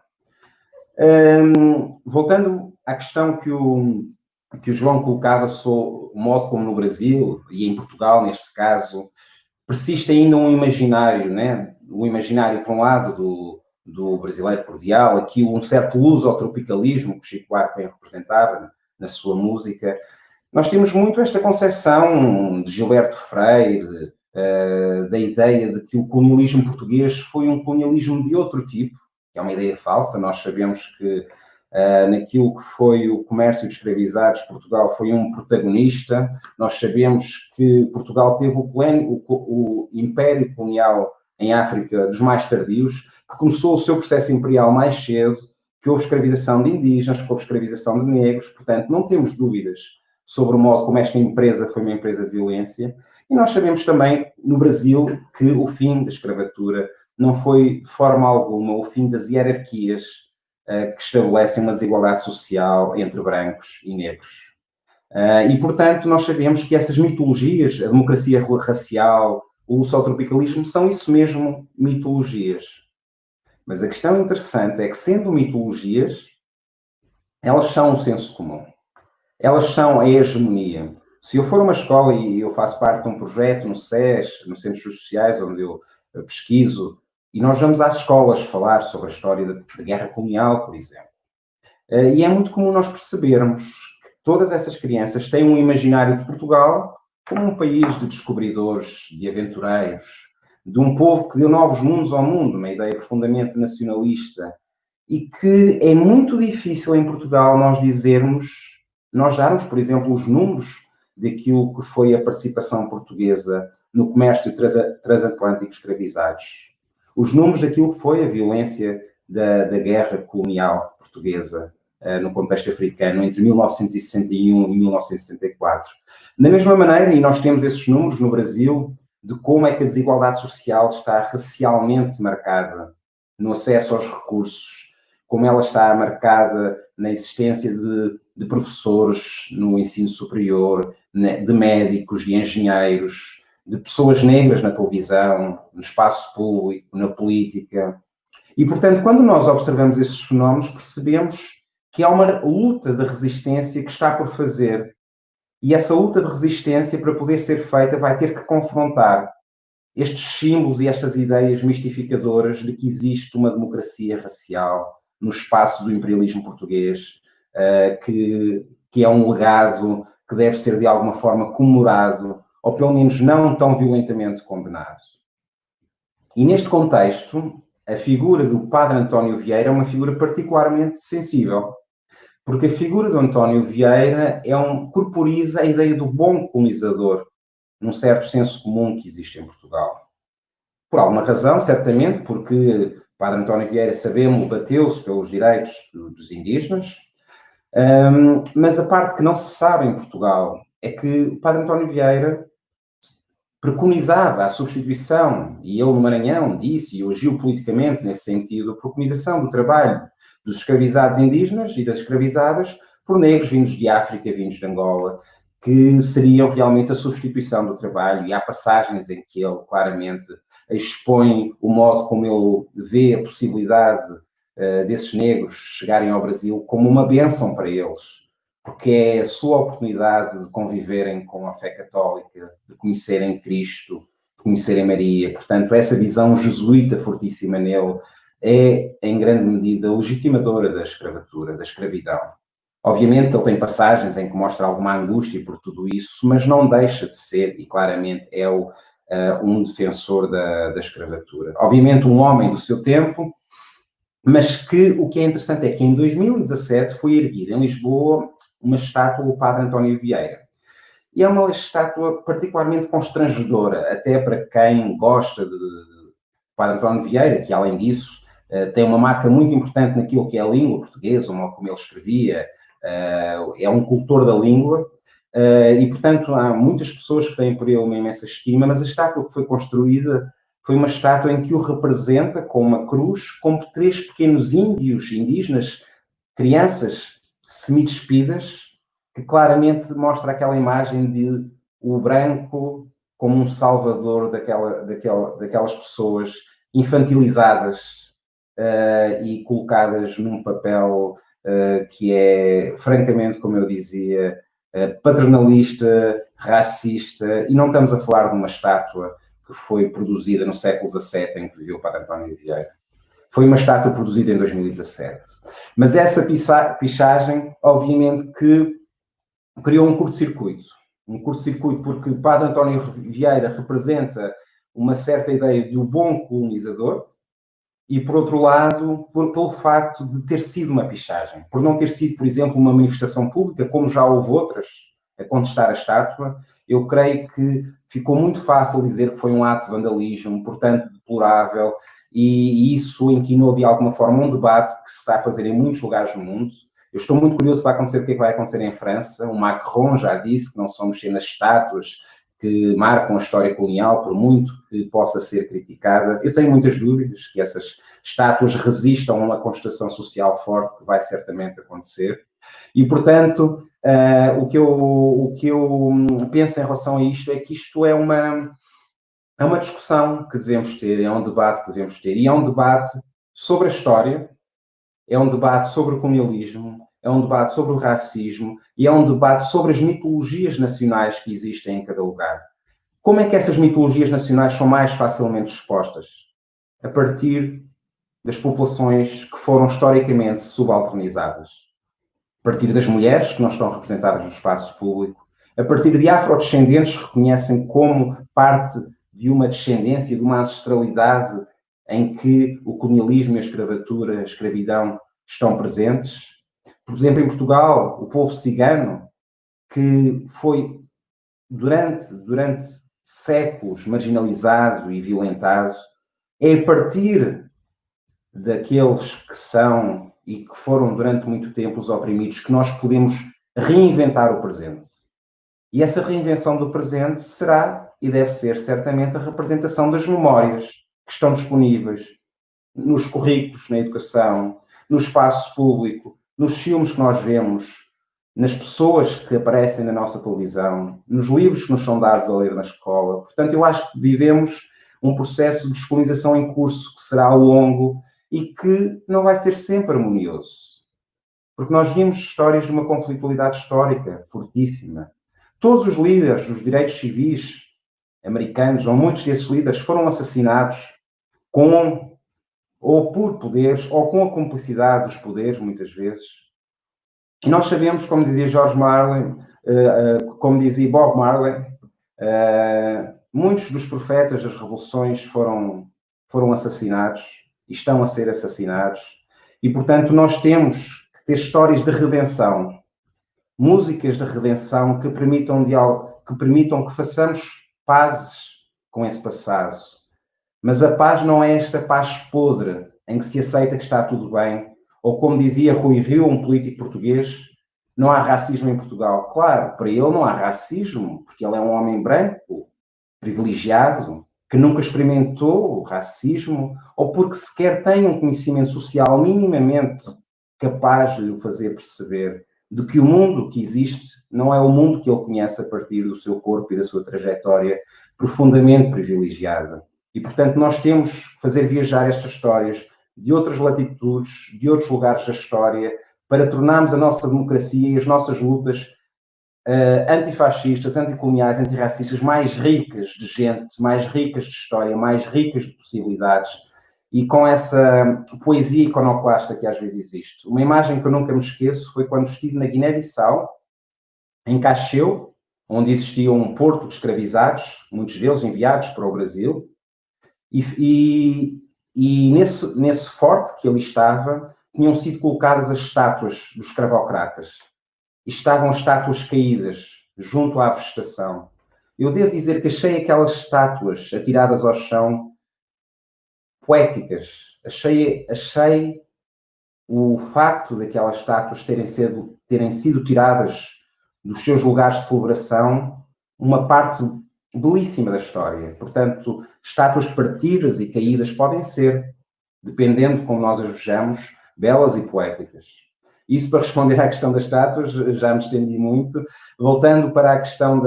Voltando à questão que o João colocava sobre o modo como no Brasil e em Portugal, neste caso, persiste ainda um imaginário, né? O imaginário, por um lado, do brasileiro cordial, aqui um certo lusotropicalismo que Chico Buarque representava na sua música. Nós temos muito esta concepção de Gilberto Freire, da ideia de que o colonialismo português foi um colonialismo de outro tipo, que é uma ideia falsa. Nós sabemos que naquilo que foi o comércio de escravizados, Portugal foi um protagonista. Nós sabemos que Portugal teve o império colonial em África dos mais tardios, que começou o seu processo imperial mais cedo, que houve escravização de indígenas, que houve escravização de negros. Portanto, não temos dúvidas sobre o modo como esta empresa foi uma empresa de violência. E nós sabemos também, no Brasil, que o fim da escravatura não foi, de forma alguma, o fim das hierarquias que estabelecem uma desigualdade social entre brancos e negros. E, portanto, nós sabemos que essas mitologias, a democracia racial, o lusotropicalismo, são isso mesmo, mitologias. Mas a questão interessante é que, sendo mitologias, elas são o senso comum. Elas são a hegemonia. Se eu for a uma escola e eu faço parte de um projeto no SES, no Centros Sociais, onde eu pesquiso, e nós vamos às escolas falar sobre a história da guerra colonial, por exemplo. E é muito comum nós percebermos que todas essas crianças têm um imaginário de Portugal como um país de descobridores, de aventureiros, de um povo que deu novos mundos ao mundo, uma ideia profundamente nacionalista, e que é muito difícil em Portugal nós darmos, por exemplo, os números daquilo que foi a participação portuguesa no comércio transatlântico escravizados. Os números daquilo que foi a violência da guerra colonial portuguesa no contexto africano entre 1961 e 1964. Da mesma maneira, e nós temos esses números no Brasil, de como é que a desigualdade social está racialmente marcada no acesso aos recursos, como ela está marcada na existência de professores no ensino superior, de médicos, de engenheiros, de pessoas negras na televisão, no espaço público, na política. E, portanto, quando nós observamos estes fenómenos, percebemos que há uma luta de resistência que está por fazer. E essa luta de resistência, para poder ser feita, vai ter que confrontar estes símbolos e estas ideias mistificadoras de que existe uma democracia racial no espaço do imperialismo português, que é um legado que deve ser de alguma forma comemorado, ou pelo menos não tão violentamente condenado. E neste contexto, a figura do Padre António Vieira é uma figura particularmente sensível, porque a figura do António Vieira corporiza a ideia do bom colonizador, num certo senso comum que existe em Portugal. Por alguma razão, certamente, porque o Padre António Vieira, sabemos, bateu-se pelos direitos dos indígenas, mas a parte que não se sabe em Portugal é que o Padre António Vieira preconizava a substituição, e ele no Maranhão disse e agiu politicamente nesse sentido, a preconização do trabalho dos escravizados indígenas e das escravizadas por negros vindos de África, vindos de Angola, que seriam realmente a substituição do trabalho, e há passagens em que ele claramente expõe o modo como ele vê a possibilidade desses negros chegarem ao Brasil como uma bênção para eles, porque é a sua oportunidade de conviverem com a fé católica, de conhecerem Cristo, de conhecerem Maria. Portanto, essa visão jesuíta fortíssima nele é, em grande medida, legitimadora da escravatura, da escravidão. Obviamente que ele tem passagens em que mostra alguma angústia por tudo isso, mas não deixa de ser, e claramente é um defensor da escravatura. Obviamente um homem do seu tempo, mas que o que é interessante é que em 2017 foi erguida em Lisboa uma estátua do Padre António Vieira. E é uma estátua particularmente constrangedora, até para quem gosta de Padre António Vieira, que além disso tem uma marca muito importante naquilo que é a língua portuguesa, o modo como ele escrevia, é um cultor da língua, e portanto há muitas pessoas que têm por ele uma imensa estima, mas a estátua que foi construída foi uma estátua em que o representa com uma cruz, com 3 pequenos indígenas, crianças semi-despidas, que claramente mostra aquela imagem de o branco como um salvador daquelas pessoas infantilizadas e colocadas num papel que é, francamente, como eu dizia, paternalista, racista, e não estamos a falar de uma estátua que foi produzida no século XVII, em que viveu o Padre António Vieira. Foi uma estátua produzida em 2017. Mas essa pichagem, obviamente, que criou um curto-circuito. Um curto-circuito porque o Padre António Vieira representa uma certa ideia de um bom colonizador e, por outro lado, pelo facto de ter sido uma pichagem. Por não ter sido, por exemplo, uma manifestação pública, como já houve outras a contestar a estátua, eu creio que ficou muito fácil dizer que foi um ato de vandalismo, portanto, deplorável, e isso inquinou de alguma forma um debate que se está a fazer em muitos lugares do mundo. Eu estou muito curioso para acontecer o que é que vai acontecer em França. O Macron já disse que não só mexer nas estátuas que marcam a história colonial, por muito que possa ser criticada. Eu tenho muitas dúvidas que essas estátuas resistam a uma contestação social forte, que vai certamente acontecer. E, portanto, o que eu penso em relação a isto é que isto é uma discussão que devemos ter, é um debate que devemos ter, e é um debate sobre a história, é um debate sobre o colonialismo, é um debate sobre o racismo e é um debate sobre as mitologias nacionais que existem em cada lugar. Como é que essas mitologias nacionais são mais facilmente expostas? A partir das populações que foram historicamente subalternizadas. A partir das mulheres que não estão representadas no espaço público. A partir de afrodescendentes que reconhecem como parte de uma descendência, de uma ancestralidade em que o colonialismo e a escravatura, a escravidão estão presentes. Por exemplo, em Portugal, o povo cigano, que foi durante séculos marginalizado e violentado, é a partir daqueles que são e que foram durante muito tempo os oprimidos que nós podemos reinventar o presente. E essa reinvenção do presente será e deve ser certamente a representação das memórias que estão disponíveis nos currículos, na educação, no espaço público, nos filmes que nós vemos, nas pessoas que aparecem na nossa televisão, nos livros que nos são dados a ler na escola. Portanto, eu acho que vivemos um processo de descolonização em curso que será longo e que não vai ser sempre harmonioso. Porque nós vimos histórias de uma conflitualidade histórica fortíssima. Todos os líderes dos direitos civis americanos, ou muitos desses líderes foram assassinados com ou por poderes, ou com a cumplicidade dos poderes, muitas vezes. E nós sabemos, como dizia George Marley, como dizia Bob Marley, muitos dos profetas das revoluções foram assassinados e estão a ser assassinados. E, portanto, nós temos que ter histórias de redenção, músicas de redenção que permitam que façamos pazes com esse passado. Mas a paz não é esta paz podre, em que se aceita que está tudo bem, ou como dizia Rui Rio, um político português, não há racismo em Portugal. Claro, para ele não há racismo, porque ele é um homem branco, privilegiado, que nunca experimentou o racismo, ou porque sequer tem um conhecimento social minimamente capaz de lhe fazer perceber de que o mundo que existe não é o mundo que ele conhece a partir do seu corpo e da sua trajetória profundamente privilegiada. E, portanto, nós temos que fazer viajar estas histórias de outras latitudes, de outros lugares da história, para tornarmos a nossa democracia e as nossas lutas antifascistas, anticoloniais, antirracistas mais ricas de gente, mais ricas de história, mais ricas de possibilidades, e com essa poesia iconoclasta que às vezes existe. Uma imagem que eu nunca me esqueço foi quando estive na Guiné-Bissau, em Cacheu, onde existia um porto de escravizados, muitos deles enviados para o Brasil, e nesse forte que ali estava, tinham sido colocadas as estátuas dos escravocratas. E estavam estátuas caídas junto à vegetação. Eu devo dizer que achei aquelas estátuas atiradas ao chão poéticas. Achei o facto daquelas estátuas terem sido tiradas dos seus lugares de celebração uma parte belíssima da história. Portanto, estátuas partidas e caídas podem ser, dependendo de como nós as vejamos, belas e poéticas. Isso para responder à questão das estátuas, já me estendi muito. Voltando para a questão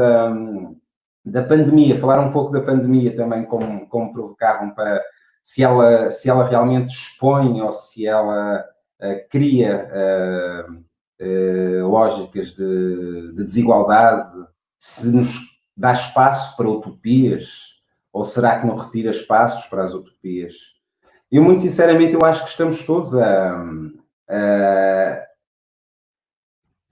da pandemia, falar um pouco da pandemia também, como provocavam, para se ela realmente expõe ou se ela cria lógicas de desigualdade, se nos dá espaço para utopias, ou será que não retira espaços para as utopias? Eu, muito sinceramente, eu acho que estamos todos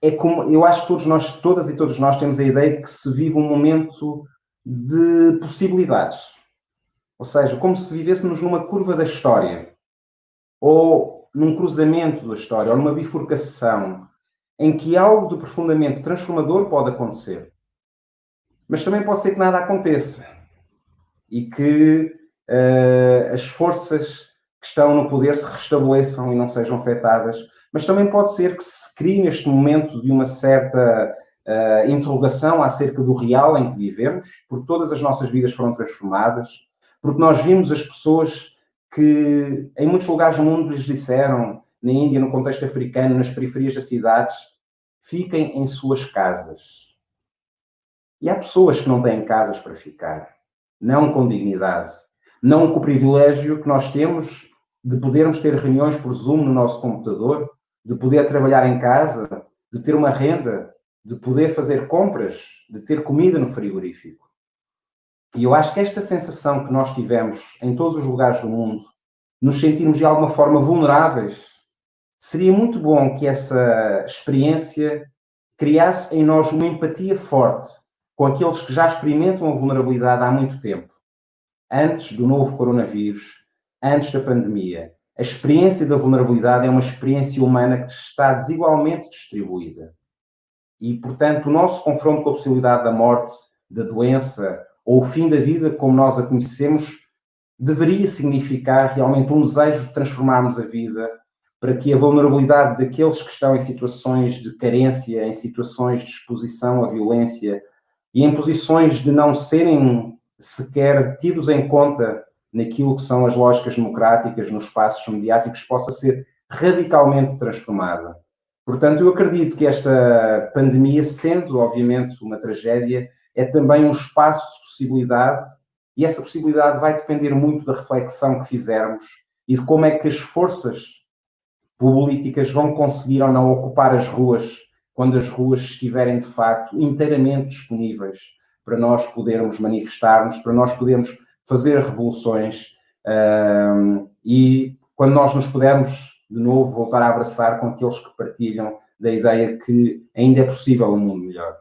eu acho que todas e todos nós temos a ideia de que se vive um momento de possibilidades. Ou seja, como se vivêssemos numa curva da história, ou num cruzamento da história, ou numa bifurcação, em que algo de profundamente transformador pode acontecer. Mas também pode ser que nada aconteça. E que as forças que estão no poder se restabeleçam e não sejam afetadas. Mas também pode ser que se crie neste momento de uma certa interrogação acerca do real em que vivemos, porque todas as nossas vidas foram transformadas, porque nós vimos as pessoas que em muitos lugares do mundo lhes disseram, na Índia, no contexto africano, nas periferias das cidades, fiquem em suas casas. E há pessoas que não têm casas para ficar, não com dignidade, não com o privilégio que nós temos de podermos ter reuniões por Zoom no nosso computador, de poder trabalhar em casa, de ter uma renda, de poder fazer compras, de ter comida no frigorífico. E eu acho que esta sensação que nós tivemos em todos os lugares do mundo, nos sentirmos de alguma forma vulneráveis, seria muito bom que essa experiência criasse em nós uma empatia forte com aqueles que já experimentam a vulnerabilidade há muito tempo, antes do novo coronavírus, antes da pandemia. A experiência da vulnerabilidade é uma experiência humana que está desigualmente distribuída. E, portanto, o nosso confronto com a possibilidade da morte, da doença ou o fim da vida, como nós a conhecemos, deveria significar realmente um desejo de transformarmos a vida para que a vulnerabilidade daqueles que estão em situações de carência, em situações de exposição à violência e em posições de não serem sequer tidos em conta naquilo que são as lógicas democráticas, nos espaços mediáticos, possa ser radicalmente transformada. Portanto, eu acredito que esta pandemia, sendo obviamente uma tragédia, é também um espaço de possibilidade, e essa possibilidade vai depender muito da reflexão que fizermos e de como é que as forças políticas vão conseguir ou não ocupar as ruas quando as ruas estiverem, de facto, inteiramente disponíveis para nós podermos manifestarmos, para nós podermos fazer revoluções e quando nós nos pudermos de novo voltar a abraçar com aqueles que partilham da ideia que ainda é possível um mundo melhor.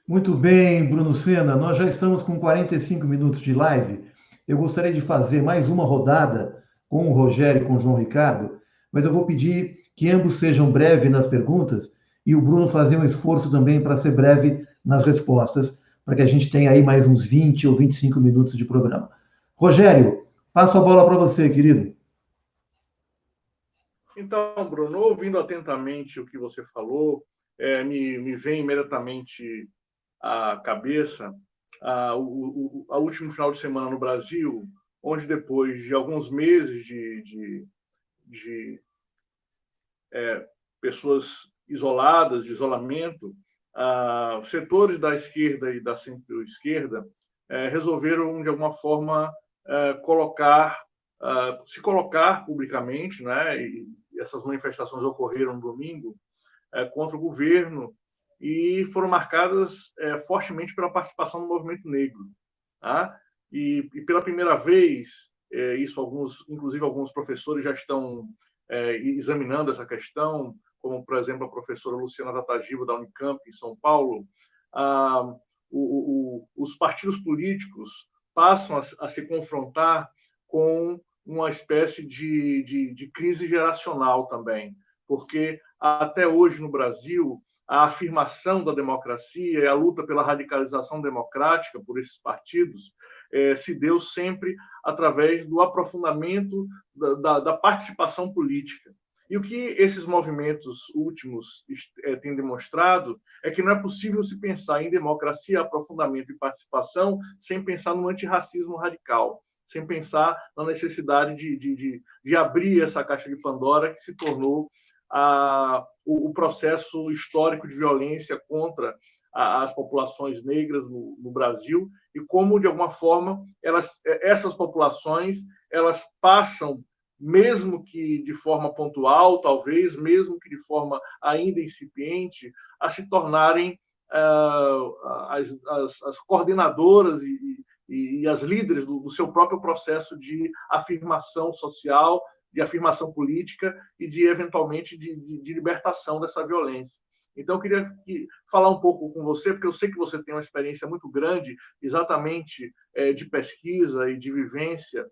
Muito bem, Bruno Sena, nós já estamos com 45 minutos de live. Eu gostaria de fazer mais uma rodada com o Rogério e com o João Ricardo, mas eu vou pedir que ambos sejam breves nas perguntas e o Bruno fazer um esforço também para ser breve nas respostas, para que a gente tenha aí mais uns 20 ou 25 minutos de programa. Rogério, passo a bola para você, querido. Então, Bruno, ouvindo atentamente o que você falou, me vem imediatamente à cabeça o último final de semana no Brasil, onde depois de alguns meses de pessoas isoladas, de isolamento, setores da esquerda e da centro-esquerda resolveram, de alguma forma, se colocar publicamente, né? E essas manifestações ocorreram no domingo contra o governo e foram marcadas fortemente pela participação do movimento negro. Tá? E pela primeira vez, inclusive alguns professores já estão examinando essa questão, como, por exemplo, a professora Luciana Tatagiba, da Unicamp, em São Paulo. Os partidos políticos passam a se confrontar com uma espécie de crise geracional também, porque até hoje no Brasil a afirmação da democracia e a luta pela radicalização democrática por esses partidos se deu sempre através do aprofundamento da participação política. E o que esses movimentos últimos têm demonstrado é que não é possível se pensar em democracia, aprofundamento e participação sem pensar no antirracismo radical, sem pensar na necessidade de abrir essa caixa de Pandora que se tornou o processo histórico de violência contra as populações negras no Brasil e como, de alguma forma, essas populações elas passam, mesmo que de forma pontual, talvez, mesmo que de forma ainda incipiente, a se tornarem as coordenadoras e as líderes do seu próprio processo de afirmação social, de afirmação política e eventualmente, de libertação dessa violência. Então, eu queria falar um pouco com você, porque eu sei que você tem uma experiência muito grande, exatamente de pesquisa e de vivência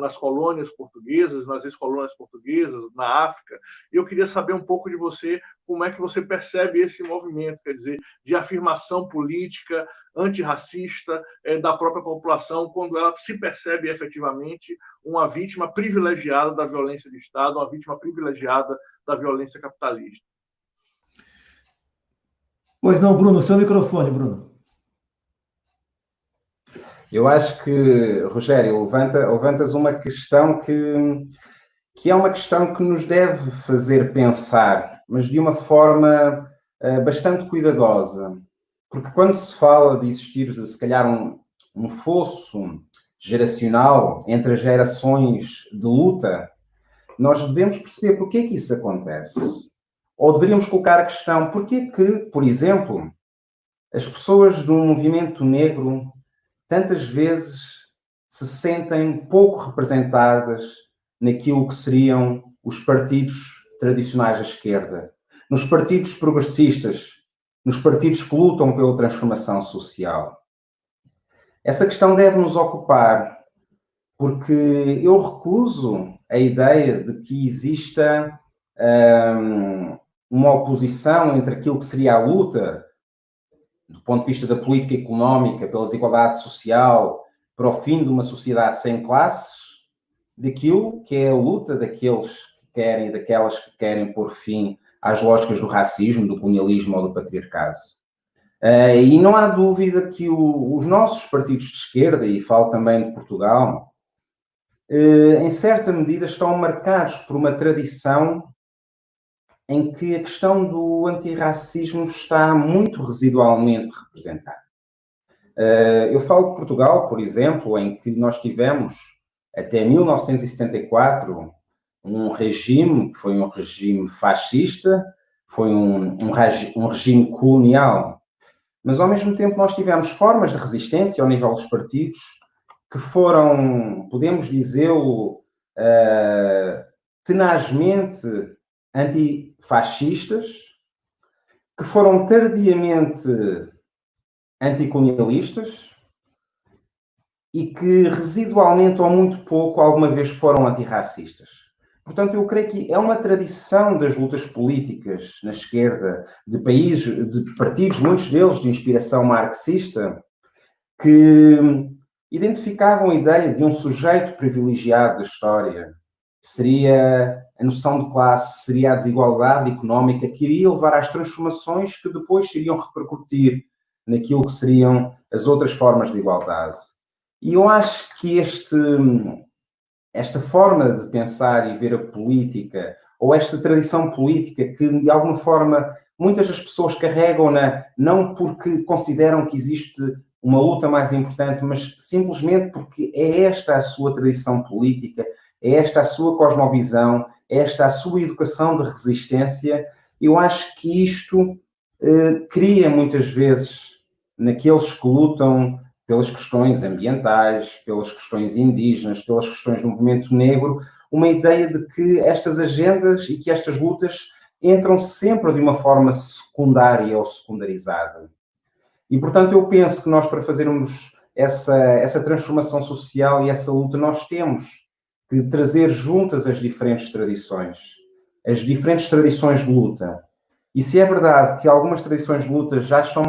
nas colônias portuguesas, nas ex-colônias portuguesas, na África. E eu queria saber um pouco de você, como é que você percebe esse movimento, quer dizer, de afirmação política, antirracista da própria população, quando ela se percebe efetivamente uma vítima privilegiada da violência de Estado, uma vítima privilegiada da violência capitalista. Pois não, Bruno, seu microfone, Bruno. Eu acho que, Rogério, levantas uma questão que é uma questão que nos deve fazer pensar, mas de uma forma bastante cuidadosa. Porque quando se fala de existir, se calhar, um fosso geracional entre as gerações de luta, nós devemos perceber porquê que isso acontece. Ou deveríamos colocar a questão, porquê que, por exemplo, as pessoas do movimento negro tantas vezes se sentem pouco representadas naquilo que seriam os partidos tradicionais da esquerda, nos partidos progressistas, nos partidos que lutam pela transformação social. Essa questão deve nos ocupar, porque eu recuso a ideia de que exista uma oposição entre aquilo que seria a luta do ponto de vista da política económica, pela desigualdade social, para o fim de uma sociedade sem classes, daquilo que é a luta daqueles que querem e daquelas que querem pôr fim às lógicas do racismo, do colonialismo ou do patriarcado. E não há dúvida que os nossos partidos de esquerda, e falo também de Portugal, em certa medida estão marcados por uma tradição em que a questão do antirracismo está muito residualmente representada. Eu falo de Portugal, por exemplo, em que nós tivemos, até 1974, um regime que foi um regime fascista, foi um regime colonial, mas ao mesmo tempo nós tivemos formas de resistência ao nível dos partidos que foram, podemos dizê-lo, tenazmente antifascistas, que foram tardiamente anticolonialistas e que residualmente ou muito pouco alguma vez foram antirracistas. Portanto, eu creio que é uma tradição das lutas políticas na esquerda, de países, de partidos, muitos deles de inspiração marxista, que identificavam a ideia de um sujeito privilegiado da história. Seria a noção de classe, seria a desigualdade económica que iria levar às transformações que depois iriam repercutir naquilo que seriam as outras formas de igualdade. E eu acho que esta forma de pensar e ver a política, ou esta tradição política que, de alguma forma, muitas das pessoas carregam-na, não porque consideram que existe uma luta mais importante, mas simplesmente porque é esta a sua tradição política, é esta a sua cosmovisão, é esta a sua educação de resistência. Eu acho que isto cria, muitas vezes, naqueles que lutam pelas questões ambientais, pelas questões indígenas, pelas questões do movimento negro, uma ideia de que estas agendas e que estas lutas entram sempre de uma forma secundária ou secundarizada. E, portanto, eu penso que nós, para fazermos essa transformação social e essa luta, nós temos que trazer juntas as diferentes tradições de luta. E se é verdade que algumas tradições de luta já estão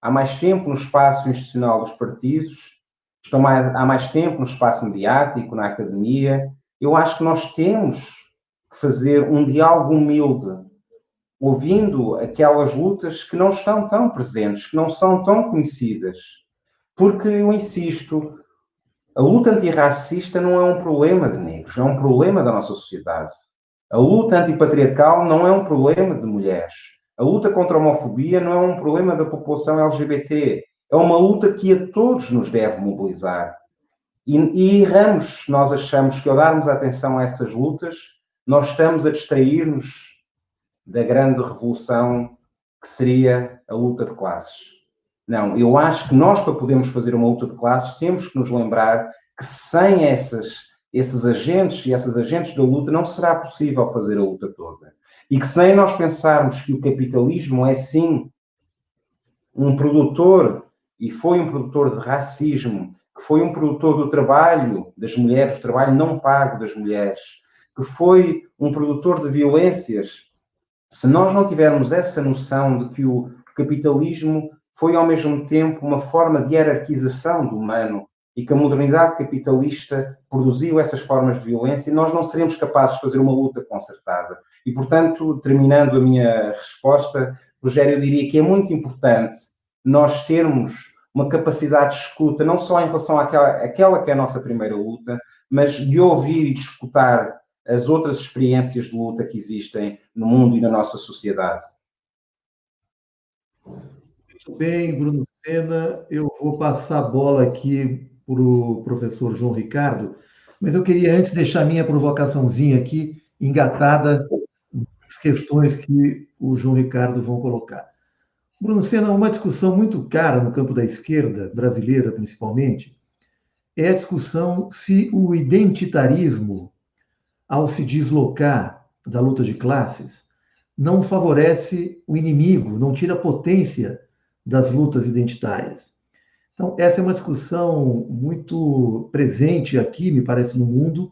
há mais tempo no espaço institucional dos partidos, estão há mais tempo no espaço mediático, na academia, eu acho que nós temos que fazer um diálogo humilde, ouvindo aquelas lutas que não estão tão presentes, que não são tão conhecidas. Porque, eu insisto, a luta antirracista não é um problema de negros, é um problema da nossa sociedade. A luta antipatriarcal não é um problema de mulheres. A luta contra a homofobia não é um problema da população LGBT. É uma luta que a todos nos deve mobilizar. E erramos, nós achamos que ao darmos atenção a essas lutas, nós estamos a distrair-nos da grande revolução que seria a luta de classes. Não, eu acho que nós, para podermos fazer uma luta de classes, temos que nos lembrar que sem esses agentes e essas agentes da luta não será possível fazer a luta toda. E que sem nós pensarmos que o capitalismo é sim um produtor, e foi um produtor de racismo, que foi um produtor do trabalho das mulheres, do trabalho não pago das mulheres, que foi um produtor de violências, se nós não tivermos essa noção de que o capitalismo foi ao mesmo tempo uma forma de hierarquização do humano e que a modernidade capitalista produziu essas formas de violência, nós não seremos capazes de fazer uma luta concertada. E, portanto, terminando a minha resposta, Rogério, eu diria que é muito importante nós termos uma capacidade de escuta, não só em relação àquela que é a nossa primeira luta, mas de ouvir e de escutar as outras experiências de luta que existem no mundo e na nossa sociedade. Muito bem, Bruno Sena. Eu vou passar a bola aqui para o professor João Ricardo, mas eu queria antes deixar minha provocaçãozinha aqui, engatada nas questões que o João Ricardo vão colocar. Bruno Sena, uma discussão muito cara no campo da esquerda, brasileira principalmente, é a discussão se o identitarismo, ao se deslocar da luta de classes, não favorece o inimigo, não tira a potência das lutas identitárias. Então, essa é uma discussão muito presente aqui, me parece, no mundo,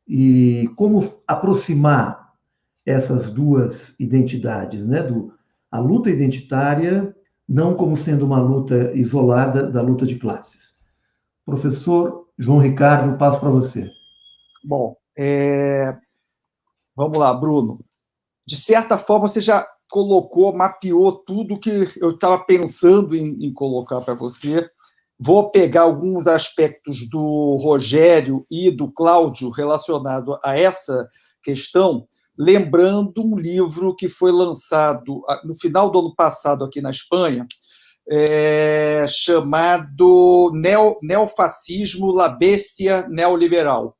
e como aproximar essas duas identidades, né? A luta identitária, não como sendo uma luta isolada da luta de classes. Professor João Ricardo, passo para você. Bom, vamos lá, Bruno. De certa forma, você já mapeou tudo que eu estava pensando em colocar para você. Vou pegar alguns aspectos do Rogério e do Cláudio relacionado a essa questão, lembrando um livro que foi lançado no final do ano passado aqui na Espanha, chamado Neofascismo, La Bestia Neoliberal.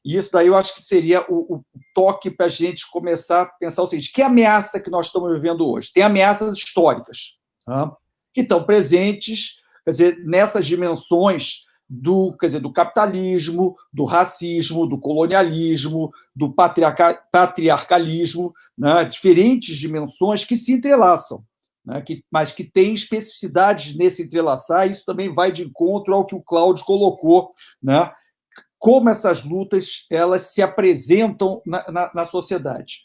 E isso daí eu acho que seria o toque para a gente começar a pensar o seguinte: que ameaça que nós estamos vivendo hoje? Tem ameaças históricas. que estão presentes, quer dizer, nessas dimensões quer dizer, do capitalismo, do racismo, do colonialismo, do patriarcalismo, né? Diferentes dimensões que se entrelaçam, né? Mas que têm especificidades nesse entrelaçar, e isso também vai de encontro ao que o Cláudio colocou, né? Como essas lutas elas se apresentam na sociedade.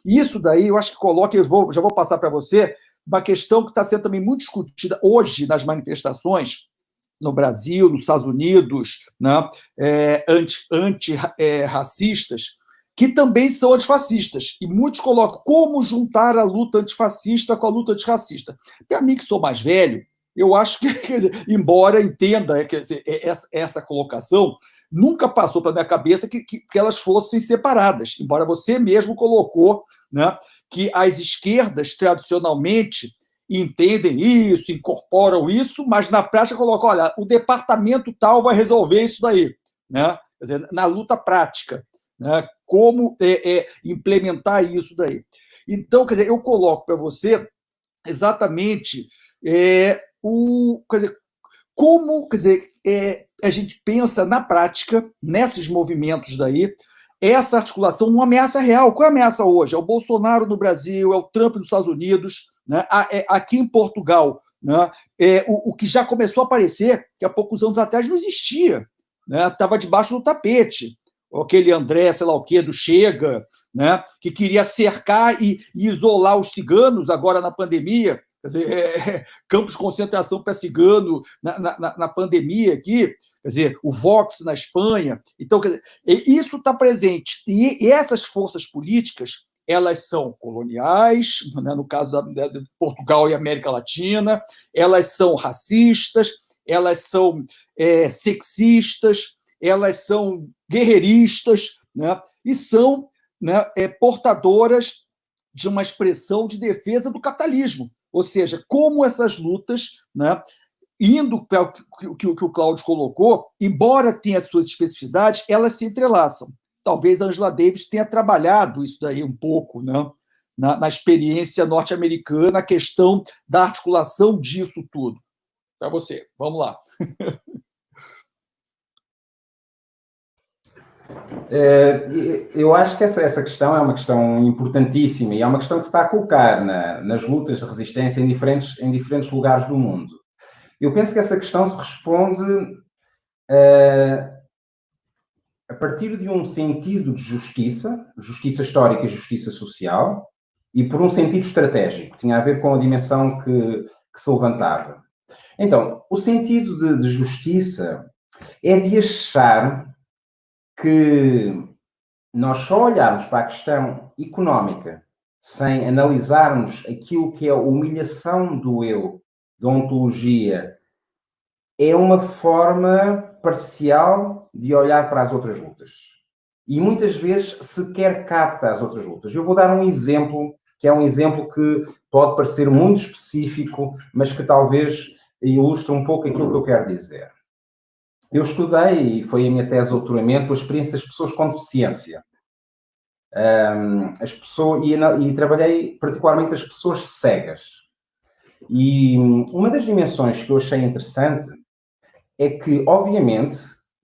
Isso daí, eu acho que coloca, já vou passar para você, uma questão que está sendo também muito discutida hoje nas manifestações, no Brasil, nos Estados Unidos, né, antirracistas, que também são antifascistas. E muitos colocam como juntar a luta antifascista com a luta antirracista. Para mim, que sou mais velho, eu acho que, quer dizer, embora entenda quer dizer, essa colocação, nunca passou pela minha cabeça que elas fossem separadas, embora você mesmo colocou, né, que as esquerdas, tradicionalmente, entendem isso, incorporam isso, mas na prática colocam, olha, o departamento tal vai resolver isso daí, né? Quer dizer, na luta prática, né? Como implementar isso daí. Então, quer dizer, eu coloco para você exatamente quer dizer, como, quer dizer, a gente pensa na prática, nesses movimentos daí, essa articulação, uma ameaça real. Qual é a ameaça hoje? É o Bolsonaro no Brasil, é o Trump nos Estados Unidos, né? Aqui em Portugal, né? O que já começou a aparecer, que há poucos anos atrás não existia, né? Estava debaixo do tapete. Aquele André, sei lá o quê, do Chega, né? Que queria cercar e isolar os ciganos agora na pandemia. Quer dizer, campos de concentração para cigano na pandemia aqui, quer dizer, o Vox na Espanha. Então, quer dizer, isso está presente. E essas forças políticas, elas são coloniais, né, no caso de Portugal e América Latina, elas são racistas, elas são sexistas, elas são guerreiristas, né, e são, né, portadoras de uma expressão de defesa do capitalismo. Ou seja, como essas lutas, né, indo para o que o Cláudio colocou, embora tenha as suas especificidades, elas se entrelaçam. Talvez a Angela Davis tenha trabalhado isso daí um pouco, né, na experiência norte-americana, a questão da articulação disso tudo. Para você, vamos lá. Eu acho que essa questão é uma questão importantíssima e é uma questão que se está a colocar nas lutas de resistência em diferentes lugares do mundo. Eu penso que essa questão se responde a partir de um sentido de justiça histórica e justiça social, e por um sentido estratégico, que tinha a ver com a dimensão que se levantava. Então, o sentido de justiça é de achar que nós só olharmos para a questão económica sem analisarmos aquilo que é a humilhação do eu, da ontologia, é uma forma parcial de olhar para as outras lutas. E muitas vezes sequer capta as outras lutas. Eu vou dar um exemplo, que é um exemplo que pode parecer muito específico, mas que talvez ilustre um pouco aquilo que eu quero dizer. Eu estudei, e foi a minha tese de doutoramento, a experiência das pessoas com deficiência. E trabalhei particularmente as pessoas cegas. E uma das dimensões que eu achei interessante é que, obviamente,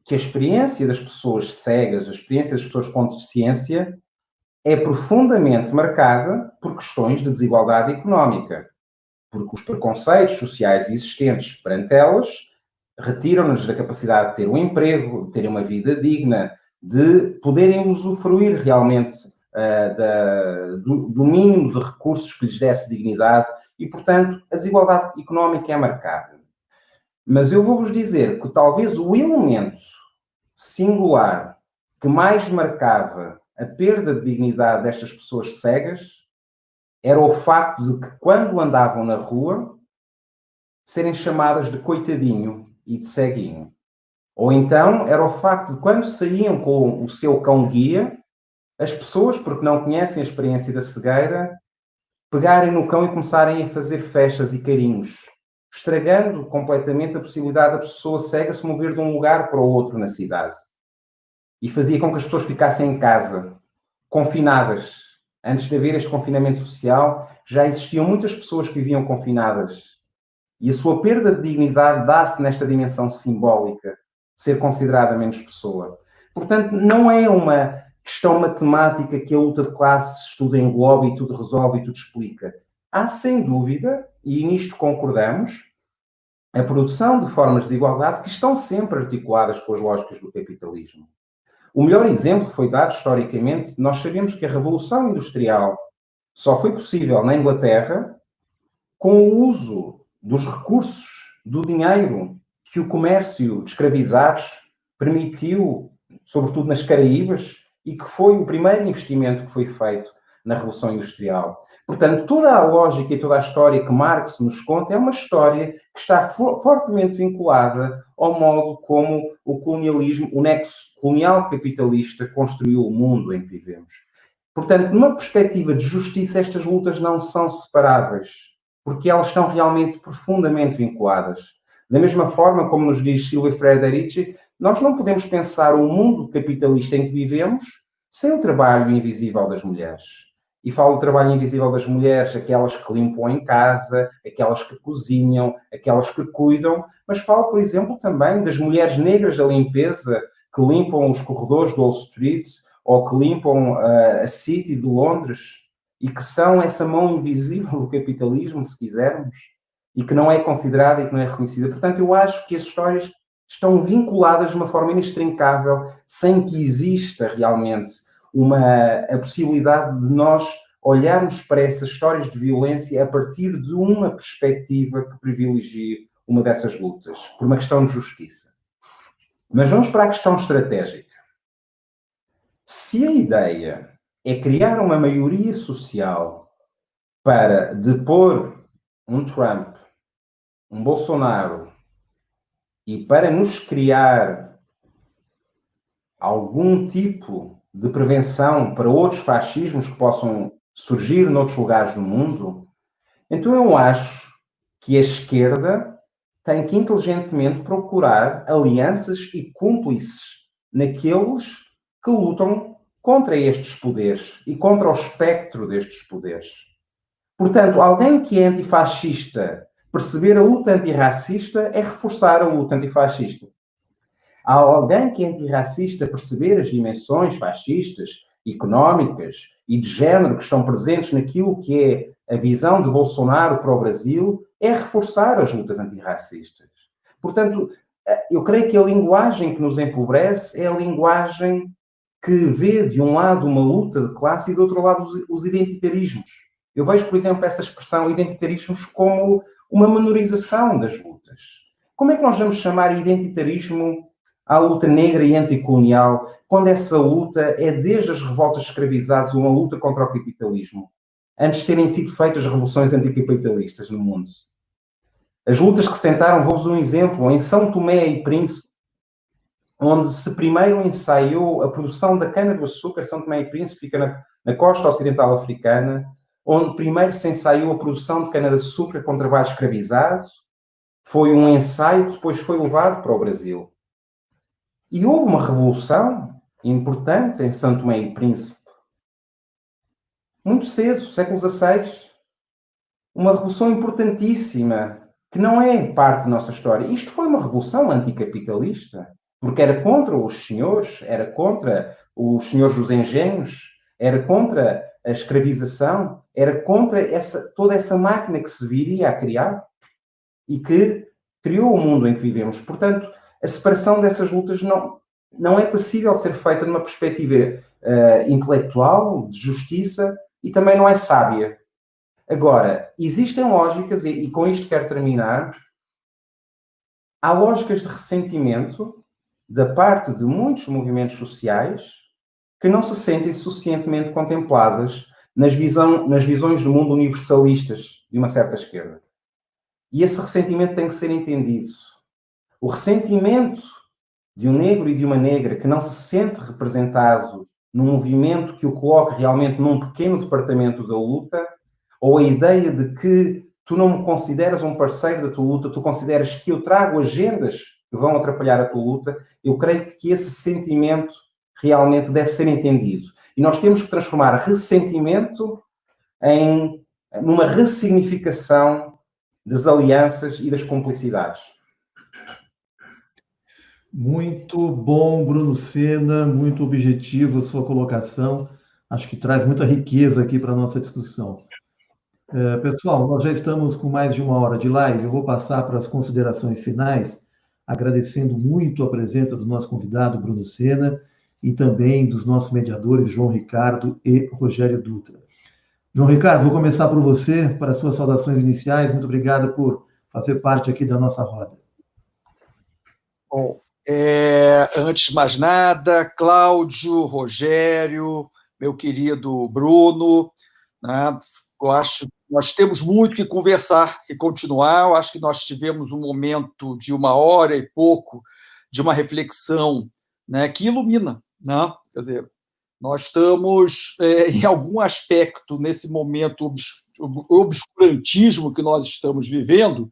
que a experiência das pessoas cegas, a experiência das pessoas com deficiência, é profundamente marcada por questões de desigualdade económica, porque os preconceitos sociais existentes perante elas retiram-nos da capacidade de ter um emprego, de terem uma vida digna, de poderem usufruir realmente do mínimo de recursos que lhes desse dignidade e, portanto, a desigualdade económica é marcada. Mas eu vou-vos dizer que talvez o elemento singular que mais marcava a perda de dignidade destas pessoas cegas era o facto de que, quando andavam na rua, serem chamadas de coitadinho e de ceguinho. Ou então era o facto de, quando saíam com o seu cão-guia, as pessoas, porque não conhecem a experiência da cegueira, pegarem no cão e começarem a fazer festas e carinhos, estragando completamente a possibilidade da pessoa cega se mover de um lugar para o outro na cidade. E fazia com que as pessoas ficassem em casa, confinadas. Antes de haver este confinamento social, já existiam muitas pessoas que viviam confinadas E a sua perda de dignidade dá-se nesta dimensão simbólica, de ser considerada menos pessoa. Portanto, não é uma questão matemática que a luta de classes tudo engloba e tudo resolve e tudo explica. Há, sem dúvida, e nisto concordamos, a produção de formas de desigualdade que estão sempre articuladas com as lógicas do capitalismo. O melhor exemplo foi dado historicamente. Nós sabemos que a Revolução Industrial só foi possível na Inglaterra com o uso dos recursos, do dinheiro que o comércio de escravizados permitiu, sobretudo nas Caraíbas, e que foi o primeiro investimento que foi feito na Revolução Industrial. Portanto, toda a lógica e toda a história que Marx nos conta é uma história que está fortemente vinculada ao modo como o colonialismo, o nexo colonial capitalista, construiu o mundo em que vivemos. Portanto, numa perspectiva de justiça, estas lutas não são separáveis, porque elas estão realmente profundamente vinculadas. Da mesma forma, como nos diz Silvia Frederici, nós não podemos pensar o mundo capitalista em que vivemos sem o trabalho invisível das mulheres. E falo do trabalho invisível das mulheres, aquelas que limpam em casa, aquelas que cozinham, aquelas que cuidam, mas falo, por exemplo, também das mulheres negras da limpeza que limpam os corredores do Wall Street ou que limpam a City de Londres e que são essa mão invisível do capitalismo, se quisermos, e que não é considerada e que não é reconhecida. Portanto, eu acho que as histórias estão vinculadas de uma forma inextricável, sem que exista realmente a possibilidade de nós olharmos para essas histórias de violência a partir de uma perspectiva que privilegie uma dessas lutas, por uma questão de justiça. Mas vamos para a questão estratégica. Se a ideia é criar uma maioria social para depor um Trump, um Bolsonaro, e para nos criar algum tipo de prevenção para outros fascismos que possam surgir noutros lugares do mundo, então eu acho que a esquerda tem que inteligentemente procurar alianças e cúmplices naqueles que lutam contra estes poderes e contra o espectro destes poderes. Portanto, alguém que é antifascista, perceber a luta antirracista é reforçar a luta antifascista. Há alguém que é antirracista, perceber as dimensões fascistas, económicas e de género que estão presentes naquilo que é a visão de Bolsonaro para o Brasil, é reforçar as lutas antirracistas. Portanto, eu creio que a linguagem que nos empobrece é a linguagem que vê de um lado uma luta de classe e do outro lado os identitarismos. Eu vejo, por exemplo, essa expressão identitarismos como uma menorização das lutas. Como é que nós vamos chamar identitarismo à luta negra e anticolonial, quando essa luta é, desde as revoltas de escravizados, uma luta contra o capitalismo, antes de terem sido feitas revoluções anticapitalistas no mundo? As lutas que se tentaram, vou-vos um exemplo, em São Tomé e Príncipe, onde se primeiro ensaiou a produção da cana-do-açúcar. São Tomé e Príncipe fica na costa ocidental africana, onde primeiro se ensaiou a produção de cana-de-açúcar com trabalho escravizado. Foi um ensaio que depois foi levado para o Brasil. E houve uma revolução importante em São Tomé e Príncipe. Muito cedo, século XVI. Uma revolução importantíssima, que não é parte da nossa história. Isto foi uma revolução anticapitalista, porque era contra os senhores, era contra os senhores dos engenhos, era contra a escravização, era contra toda essa máquina que se viria a criar e que criou o mundo em que vivemos. Portanto, a separação dessas lutas não é possível ser feita numa perspectiva intelectual, de justiça, e também não é sábia. Agora, existem lógicas, e com isto quero terminar, há lógicas de ressentimento da parte de muitos movimentos sociais que não se sentem suficientemente contempladas nas visões do mundo universalistas de uma certa esquerda. E esse ressentimento tem que ser entendido. O ressentimento de um negro e de uma negra que não se sente representado num movimento que o coloque realmente num pequeno departamento da luta, ou a ideia de que tu não me consideras um parceiro da tua luta, tu consideras que eu trago agendas que vão atrapalhar a tua luta, eu creio que esse sentimento realmente deve ser entendido. E nós temos que transformar ressentimento numa ressignificação das alianças e das cumplicidades. Muito bom, Bruno Sena, muito objetivo a sua colocação. Acho que traz muita riqueza aqui para a nossa discussão. Pessoal, nós já estamos com mais de 1 hora de live. Eu vou passar para as considerações finais, agradecendo muito a presença do nosso convidado, Bruno Sena, e também dos nossos mediadores, João Ricardo e Rogério Dutra. João Ricardo, vou começar por você, para as suas saudações iniciais. Muito obrigado por fazer parte aqui da nossa roda. Bom, antes de mais nada, Cláudio, Rogério, meu querido Bruno, né, eu acho que nós temos muito que conversar e continuar. Eu acho que nós tivemos um momento de 1 hora e pouco de uma reflexão, né, que ilumina, né? Quer dizer, nós estamos, em algum aspecto, nesse momento obscurantismo que nós estamos vivendo,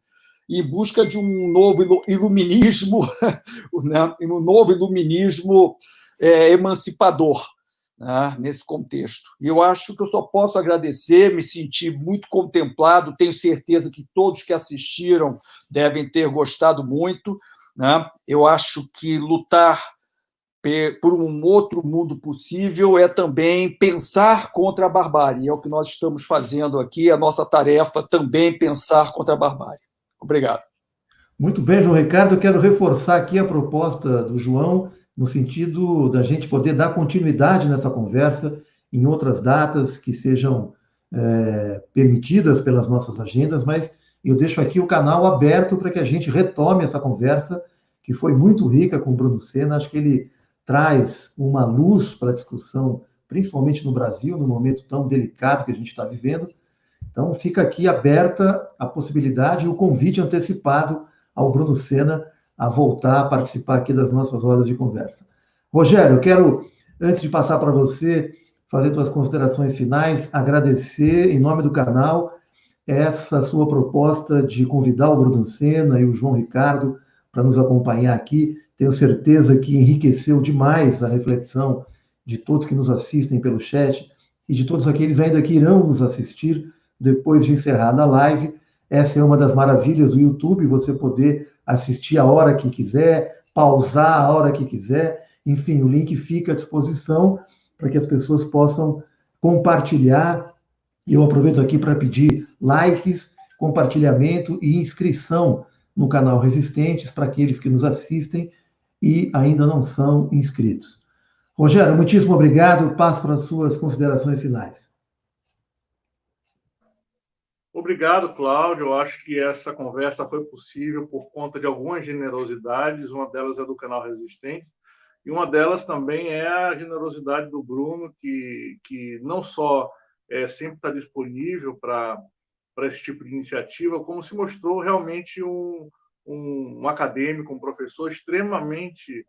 em busca de um novo iluminismo, né? Um novo iluminismo emancipador, né? Nesse contexto. E eu acho que eu só posso agradecer, me senti muito contemplado, tenho certeza que todos que assistiram devem ter gostado muito, né? Eu acho que lutar por um outro mundo possível é também pensar contra a barbárie. É o que nós estamos fazendo aqui, a nossa tarefa também pensar contra a barbárie. Obrigado. Muito bem, João Ricardo. Eu quero reforçar aqui a proposta do João, no sentido da gente poder dar continuidade nessa conversa em outras datas que sejam permitidas pelas nossas agendas, mas eu deixo aqui o canal aberto para que a gente retome essa conversa, que foi muito rica com o Bruno Sena. Acho que ele traz uma luz para a discussão, principalmente no Brasil, no momento tão delicado que a gente está vivendo. Então, fica aqui aberta a possibilidade e o convite antecipado ao Bruno Sena a voltar a participar aqui das nossas rodas de conversa. Rogério, eu quero, antes de passar para você, fazer suas considerações finais, agradecer, em nome do canal, essa sua proposta de convidar o Bruno Sena e o João Ricardo para nos acompanhar aqui. Tenho certeza que enriqueceu demais a reflexão de todos que nos assistem pelo chat e de todos aqueles ainda que irão nos assistir depois de encerrada a live. Essa é uma das maravilhas do YouTube, você poder assistir a hora que quiser, pausar a hora que quiser. Enfim, o link fica à disposição para que as pessoas possam compartilhar. E eu aproveito aqui para pedir likes, compartilhamento e inscrição no canal Resistentes para aqueles que nos assistem e ainda não são inscritos. Rogério, muitíssimo obrigado. Passo para as suas considerações finais. Obrigado, Cláudio. Eu acho que essa conversa foi possível por conta de algumas generosidades. Uma delas é do canal Resistentes e uma delas também é a generosidade do Bruno, que não só sempre está disponível para esse tipo de iniciativa, como se mostrou realmente um acadêmico, um professor extremamente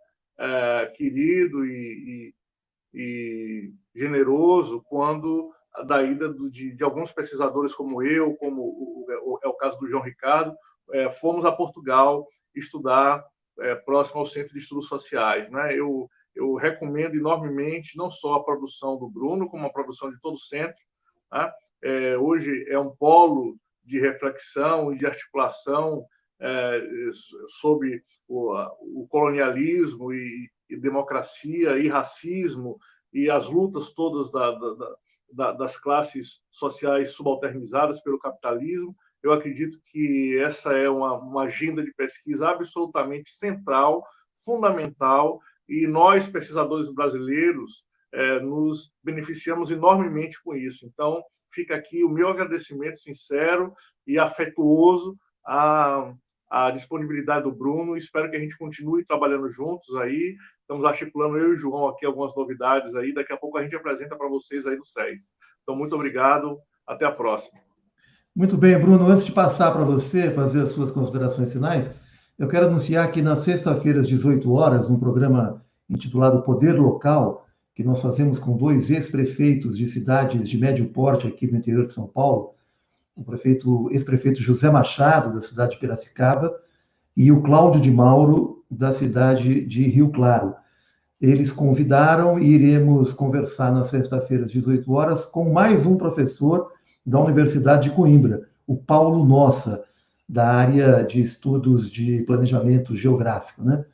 querido e generoso quando da ida de alguns pesquisadores como eu, como é o caso do João Ricardo, fomos a Portugal estudar próximo ao Centro de Estudos Sociais, né? Eu recomendo enormemente não só a produção do Bruno, como a produção de todo o centro, tá? Hoje é um polo de reflexão e de articulação sobre o colonialismo e democracia e racismo e as lutas todas das classes sociais subalternizadas pelo capitalismo. Eu acredito que essa é uma agenda de pesquisa absolutamente central, fundamental, e nós, pesquisadores brasileiros, nos beneficiamos enormemente com isso. Então, fica aqui o meu agradecimento sincero e afetuoso à disponibilidade do Bruno. Espero que a gente continue trabalhando juntos aí. Estamos articulando, eu e o João, aqui algumas novidades aí. Daqui a pouco a gente apresenta para vocês aí no SES. Então, muito obrigado. Até a próxima. Muito bem, Bruno. Antes de passar para você fazer as suas considerações finais, eu quero anunciar que na sexta-feira, às 18 horas, num programa intitulado Poder Local, que nós fazemos com 2 ex-prefeitos de cidades de médio porte aqui no interior de São Paulo, o ex-prefeito José Machado, da cidade de Piracicaba, e o Cláudio de Mauro, da cidade de Rio Claro. Eles convidaram e iremos conversar na sexta-feira, às 18 horas, com mais um professor da Universidade de Coimbra, o Paulo Nossa. da área de estudos de planejamento geográfico, né?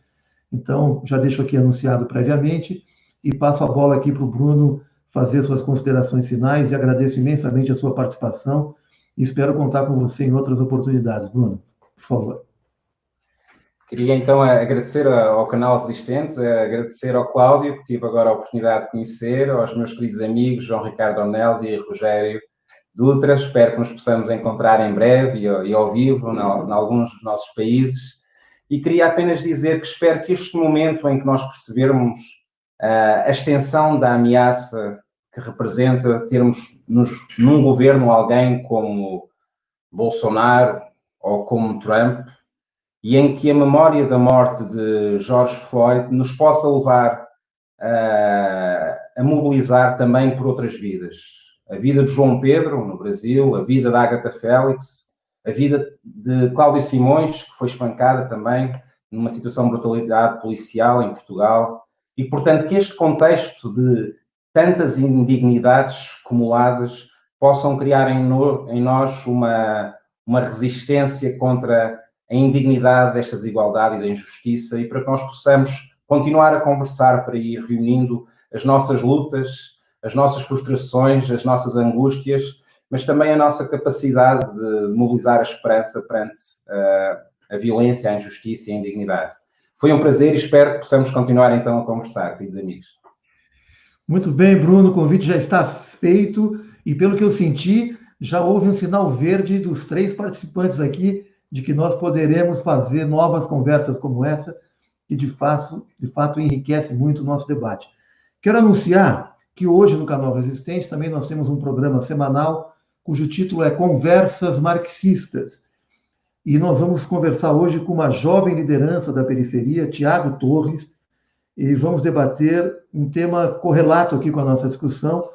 Então, já deixo aqui anunciado previamente e passo a bola aqui para o Bruno fazer suas considerações finais e agradeço imensamente a sua participação e espero contar com você em outras oportunidades. Bruno, por favor. Queria então agradecer ao canal Resistentes, agradecer ao Cláudio, que tive agora a oportunidade de conhecer, aos meus queridos amigos João Ricardo Ornelas e Rogério Dutra. Espero que nos possamos encontrar em breve e ao vivo em alguns dos nossos países. E queria apenas dizer que espero que este momento em que nós percebermos a extensão da ameaça que representa termos num governo alguém como Bolsonaro ou como Trump, e em que a memória da morte de George Floyd nos possa levar a mobilizar também por outras vidas. A vida de João Pedro, no Brasil, a vida da Agatha Félix, a vida de Cláudia Simões, que foi espancada também numa situação de brutalidade policial em Portugal. E, portanto, que este contexto de tantas indignidades acumuladas possam criar em nós uma resistência contra a indignidade desta desigualdade e da injustiça, e para que nós possamos continuar a conversar para ir reunindo as nossas lutas, as nossas frustrações, as nossas angústias, mas também a nossa capacidade de mobilizar a esperança perante a violência, a injustiça e a indignidade. Foi um prazer e espero que possamos continuar então a conversar, queridos amigos. Muito bem, Bruno, o convite já está feito e pelo que eu senti, já houve um sinal verde dos 3 participantes aqui de que nós poderemos fazer novas conversas como essa, que de fato enriquece muito o nosso debate. Quero anunciar que hoje no canal Resistente também nós temos um programa semanal cujo título é Conversas Marxistas. E nós vamos conversar hoje com uma jovem liderança da periferia, Tiago Torres, e vamos debater um tema correlato aqui com a nossa discussão,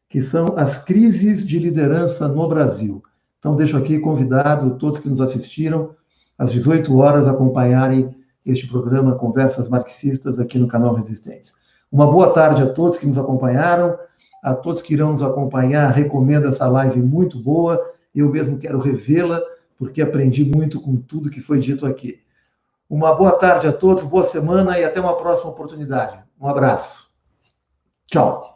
que são as crises de liderança no Brasil. Então, deixo aqui convidado todos que nos assistiram, às 18 horas, acompanharem este programa Conversas Marxistas aqui no canal Resistentes. Uma boa tarde a todos que nos acompanharam, a todos que irão nos acompanhar, recomendo essa live muito boa, eu mesmo quero revê-la, porque aprendi muito com tudo que foi dito aqui. Uma boa tarde a todos, boa semana e até uma próxima oportunidade. Um abraço. Tchau.